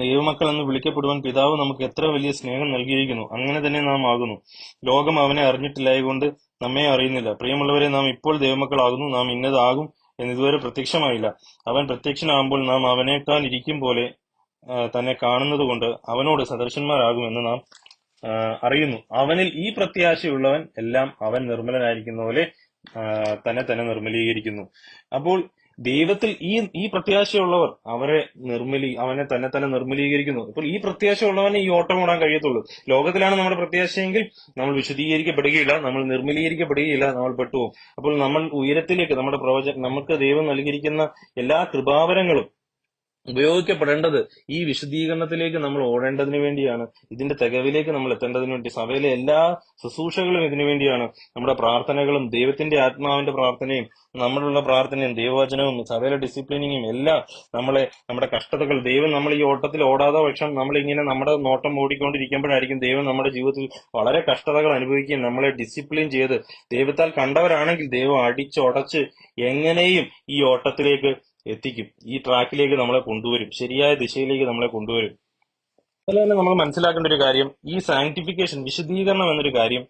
ദൈവമക്കൾ എന്ന് വിളിക്കപ്പെടുവാൻ പിതാവ് നമുക്ക് എത്ര വലിയ സ്നേഹം നൽകിയിരിക്കുന്നു, അങ്ങനെ തന്നെ നാം ആകുന്നു. ലോകം അവനെ അറിഞ്ഞിട്ടില്ലായകൊണ്ട് നമ്മെ അറിയുന്നില്ല. പ്രിയമുള്ളവരെ, നാം ഇപ്പോൾ ദൈവമക്കളാകുന്നു, നാം ഇന്നതാകും എന്നിതുവരെ പ്രത്യക്ഷമായില്ല. അവൻ പ്രത്യക്ഷനാകുമ്പോൾ നാം അവനേക്കാൾ ഇരിക്കും പോലെ തന്നെ കാണുന്നത് കൊണ്ട് അവനോട് സദൃശന്മാരാകുമെന്ന് നാം അറിയുന്നു. അവനിൽ ഈ പ്രത്യാശയുള്ളവൻ എല്ലാം അവൻ നിർമ്മലനായിരിക്കുന്ന പോലെ തന്നെ തന്നെ നിർമ്മലീകരിക്കുന്നു. അപ്പോൾ ദൈവത്തിൽ ഈ പ്രത്യാശയുള്ളവർ അവനെ തന്നെ തന്നെ നിർമ്മലീകരിക്കുന്നു. അപ്പോൾ ഈ പ്രത്യാശയുള്ളവനെ ഈ ഓട്ടം ഓടാൻ കഴിയത്തുള്ളൂ. ലോകത്തിലാണ് നമ്മുടെ പ്രത്യാശയെങ്കിൽ നമ്മൾ വിശദീകരിക്കപ്പെടുകയില്ല, നമ്മൾ നിർമ്മലീകരിക്കപ്പെടുകയില്ല, നമ്മൾ പെട്ടുപോകും. അപ്പോൾ നമ്മൾ ഉയരത്തിലേക്ക് നമുക്ക് ദൈവം നൽകിയിരിക്കുന്ന എല്ലാ കൃപാവരങ്ങളും ഉപയോഗിക്കപ്പെടേണ്ടത് ഈ വിശദീകരണത്തിലേക്ക് നമ്മൾ ഓടേണ്ടതിന് വേണ്ടിയാണ്. ഇതിന്റെ തികവിലേക്ക് നമ്മൾ എത്തേണ്ടതിന് വേണ്ടി സഭയിലെ എല്ലാ ശുശ്രൂഷകളും ഇതിനു വേണ്ടിയാണ്. നമ്മുടെ പ്രാർത്ഥനകളും ദൈവത്തിന്റെ ആത്മാവിന്റെ പ്രാർത്ഥനയും നമ്മളുള്ള പ്രാർത്ഥനയും ദൈവവചനവും സഭയിലെ ഡിസിപ്ലിനിങ്ങും എല്ലാം നമ്മുടെ കഷ്ടതകൾ ദൈവം നമ്മൾ ഈ ഓട്ടത്തിൽ ഓടാതെ പക്ഷം നമ്മളിങ്ങനെ നമ്മുടെ നോട്ടം ഓടിക്കൊണ്ടിരിക്കുമ്പോഴായിരിക്കും ദൈവം നമ്മുടെ ജീവിതത്തിൽ വളരെ കഷ്ടതകൾ അനുഭവിക്കുകയും നമ്മളെ ഡിസിപ്ലിൻ ചെയ്ത് ദൈവത്താൽ കണ്ടവരാണെങ്കിൽ ദൈവം അടിച്ചുടച്ച് എങ്ങനെയും ഈ ഓട്ടത്തിലേക്ക് എത്തിക്കും, ഈ ട്രാക്കിലേക്ക് നമ്മളെ കൊണ്ടുവരും, ശരിയായ ദിശയിലേക്ക് നമ്മളെ കൊണ്ടുവരും. അതുപോലെ തന്നെ നമ്മൾ മനസ്സിലാക്കേണ്ട ഒരു കാര്യം, ഈ സാങ്ക്ടിഫിക്കേഷൻ, വിശുദ്ധീകരണം എന്നൊരു കാര്യം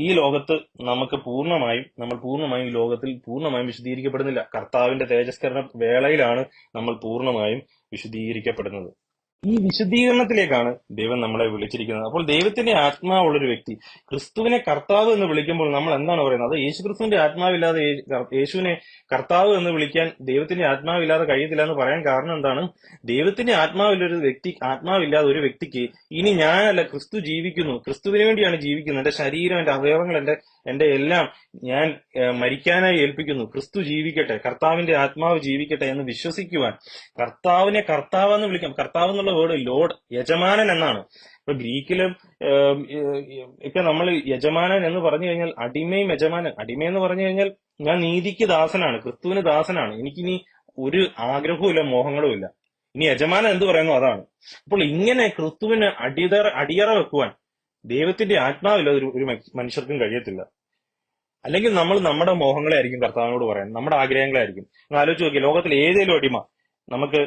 ഈ ലോകത്ത് നമ്മൾ പൂർണ്ണമായും ഈ ലോകത്തിൽ പൂർണ്ണമായും വിശുദ്ധീകരിക്കപ്പെടുന്നില്ല. കർത്താവിന്റെ തേജസ്കരണ വേളയിലാണ് നമ്മൾ പൂർണ്ണമായും വിശുദ്ധീകരിക്കപ്പെടുന്നത്. ഈ വിശുദ്ധീകരണത്തിലേക്കാണ് ദൈവം നമ്മളെ വിളിച്ചിരിക്കുന്നത്. അപ്പോൾ ദൈവത്തിന്റെ ആത്മാവുള്ളൊരു വ്യക്തി ക്രിസ്തുവിനെ കർത്താവ് എന്ന് വിളിക്കുമ്പോൾ നമ്മൾ എന്താണ് പറയുന്നത്? അത് യേശുക്രിസ്തുവിന്റെ ആത്മാവില്ലാതെ യേശുവിനെ കർത്താവ് എന്ന് വിളിക്കാൻ ദൈവത്തിന്റെ ആത്മാവില്ലാതെ കഴിയത്തില്ല എന്ന് പറയാൻ കാരണം എന്താണ്? ദൈവത്തിന്റെ ആത്മാവില്ലാതെ ഒരു വ്യക്തിക്ക് ഇനി ഞാനല്ല, ക്രിസ്തു ജീവിക്കുന്നു, ക്രിസ്തുവിന് വേണ്ടിയാണ് ജീവിക്കുന്നത്, എന്റെ ശരീരം, എന്റെ അവയവങ്ങൾ, എന്റെ എല്ലാം ഞാൻ മരിക്കാനായി ഏൽപ്പിക്കുന്നു, ക്രിസ്തു ജീവിക്കട്ടെ, കർത്താവിന്റെ ആത്മാവ് ജീവിക്കട്ടെ എന്ന് വിശ്വസിക്കുവാൻ കർത്താവിനെ കർത്താവ് എന്ന് വിളിക്കാം. കർത്താവ് എന്നുള്ള വേർഡ് ലോർഡ്, യജമാനൻ എന്നാണ്. ഇപ്പൊ ഗ്രീക്കിലും ഒക്കെ നമ്മൾ യജമാനൻ എന്ന് പറഞ്ഞു കഴിഞ്ഞാൽ അടിമയും യജമാനൻ. അടിമയെന്ന് പറഞ്ഞു കഴിഞ്ഞാൽ ഞാൻ നീതിക്ക് ദാസനാണ്, ക്രിസ്തുവിന് ദാസനാണ്, എനിക്കിനി ഒരു ആഗ്രഹവും ഇല്ല, മോഹങ്ങളും ഇല്ല. ഇനി യജമാനൻ എന്ത് പറയുന്നു അതാണ്. അപ്പോൾ ഇങ്ങനെ ക്രിസ്തുവിന് അടിയറ വെക്കുവാൻ ദൈവത്തിന്റെ ആത്മാവില്ല ഒരു മനുഷ്യർക്കും കഴിയത്തില്ല. അല്ലെങ്കിൽ നമ്മൾ നമ്മുടെ മോഹങ്ങളെ ആയിരിക്കും കർത്താവിനോട് പറയാൻ, നമ്മുടെ ആഗ്രഹങ്ങളായിരിക്കും. ആലോചിച്ച് നോക്കിയാൽ ലോകത്തിൽ ഏതേലും അടിമ നമുക്ക്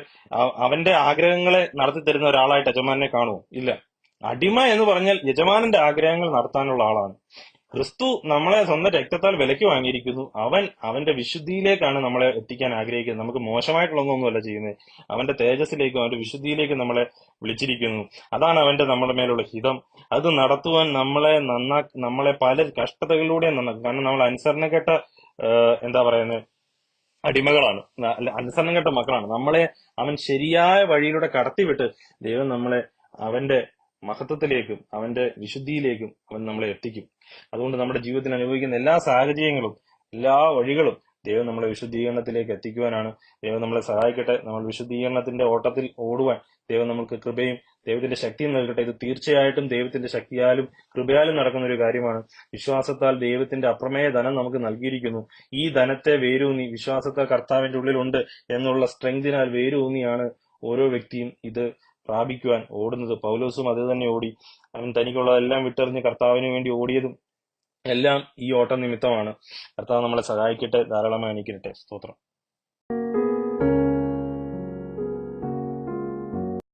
അവന്റെ ആഗ്രഹങ്ങളെ നടത്തി തരുന്ന ഒരാളായിട്ട് യജമാനെ കാണുമോ? ഇല്ല. അടിമ എന്ന് പറഞ്ഞാൽ യജമാനന്റെ ആഗ്രഹങ്ങൾ നടത്താനുള്ള ആളാണ്. ക്രിസ്തു നമ്മളെ സ്വന്തം രക്തത്താൽ വിലയ്ക്ക് വാങ്ങിയിരിക്കുന്നു. അവന്റെ വിശുദ്ധിയിലേക്കാണ് നമ്മളെ എത്തിക്കാൻ ആഗ്രഹിക്കുന്നത്. നമുക്ക് മോശമായിട്ടുള്ളതൊന്നുമല്ല ചെയ്യുന്നത്. അവന്റെ തേജസ്സിലേക്കും അവന്റെ വിശുദ്ധിയിലേക്കും നമ്മളെ വിളിച്ചിരിക്കുന്നു. അതാണ് അവന്റെ നമ്മുടെ മേലുള്ള ഹിതം. അത് നടത്തുവാൻ നമ്മളെ പല കഷ്ടതകളിലൂടെ നന്നാക്കും. കാരണം നമ്മൾ അനുസരണക്കെട്ട അടിമകളാണ്, അനുസരണം കെട്ട മക്കളാണ്. അവൻ ശരിയായ വഴിയിലൂടെ കടത്തിവിട്ട് ദൈവം നമ്മളെ അവന്റെ മഹത്വത്തിലേക്കും അവന്റെ വിശുദ്ധിയിലേക്കും അവൻ നമ്മളെ എത്തിക്കും. അതുകൊണ്ട് നമ്മുടെ ജീവിതത്തിൽ അനുഭവിക്കുന്ന എല്ലാ സാഹചര്യങ്ങളും, എല്ലാ വഴികളും ദൈവം നമ്മളെ വിശുദ്ധീകരണത്തിലേക്ക് എത്തിക്കുവാനാണ്. ദൈവം നമ്മളെ സഹായിക്കട്ടെ. നമ്മൾ വിശുദ്ധീകരണത്തിന്റെ ഓട്ടത്തിൽ ഓടുവാൻ ദൈവം നമുക്ക് കൃപയും ദൈവത്തിന്റെ ശക്തിയും നൽകട്ടെ. ഇത് തീർച്ചയായിട്ടും ദൈവത്തിന്റെ ശക്തിയാലും കൃപയാലും നടക്കുന്ന ഒരു കാര്യമാണ്. വിശ്വാസത്താൽ ദൈവത്തിന്റെ അപ്രമേയ ധനം നമുക്ക് നൽകിയിരിക്കുന്നു. ഈ ധനത്തെ വേരൂന്നി, വിശ്വാസത്താൽ കർത്താവിന്റെ ഉള്ളിലുണ്ട് എന്നുള്ള സ്ട്രെങ്തിനാൽ വേരൂന്നിയാണ് ഓരോ വ്യക്തിയും ഇത് പ്രാപിക്കുവാൻ ഓടുന്നത്. പൗലോസും അത് തന്നെ ഓടി. അവൻ തനിക്കുള്ളതെല്ലാം വിട്ടെറിഞ്ഞ് കർത്താവിന് വേണ്ടി ഓടിയതും എല്ലാം ഈ ഓട്ടം നിമിത്തമാണ്. കർത്താവ് നമ്മളെ സഹായിക്കട്ടെ, ധാരാളമായി അനുഗ്രഹിക്കട്ടെ. സ്തോത്രം.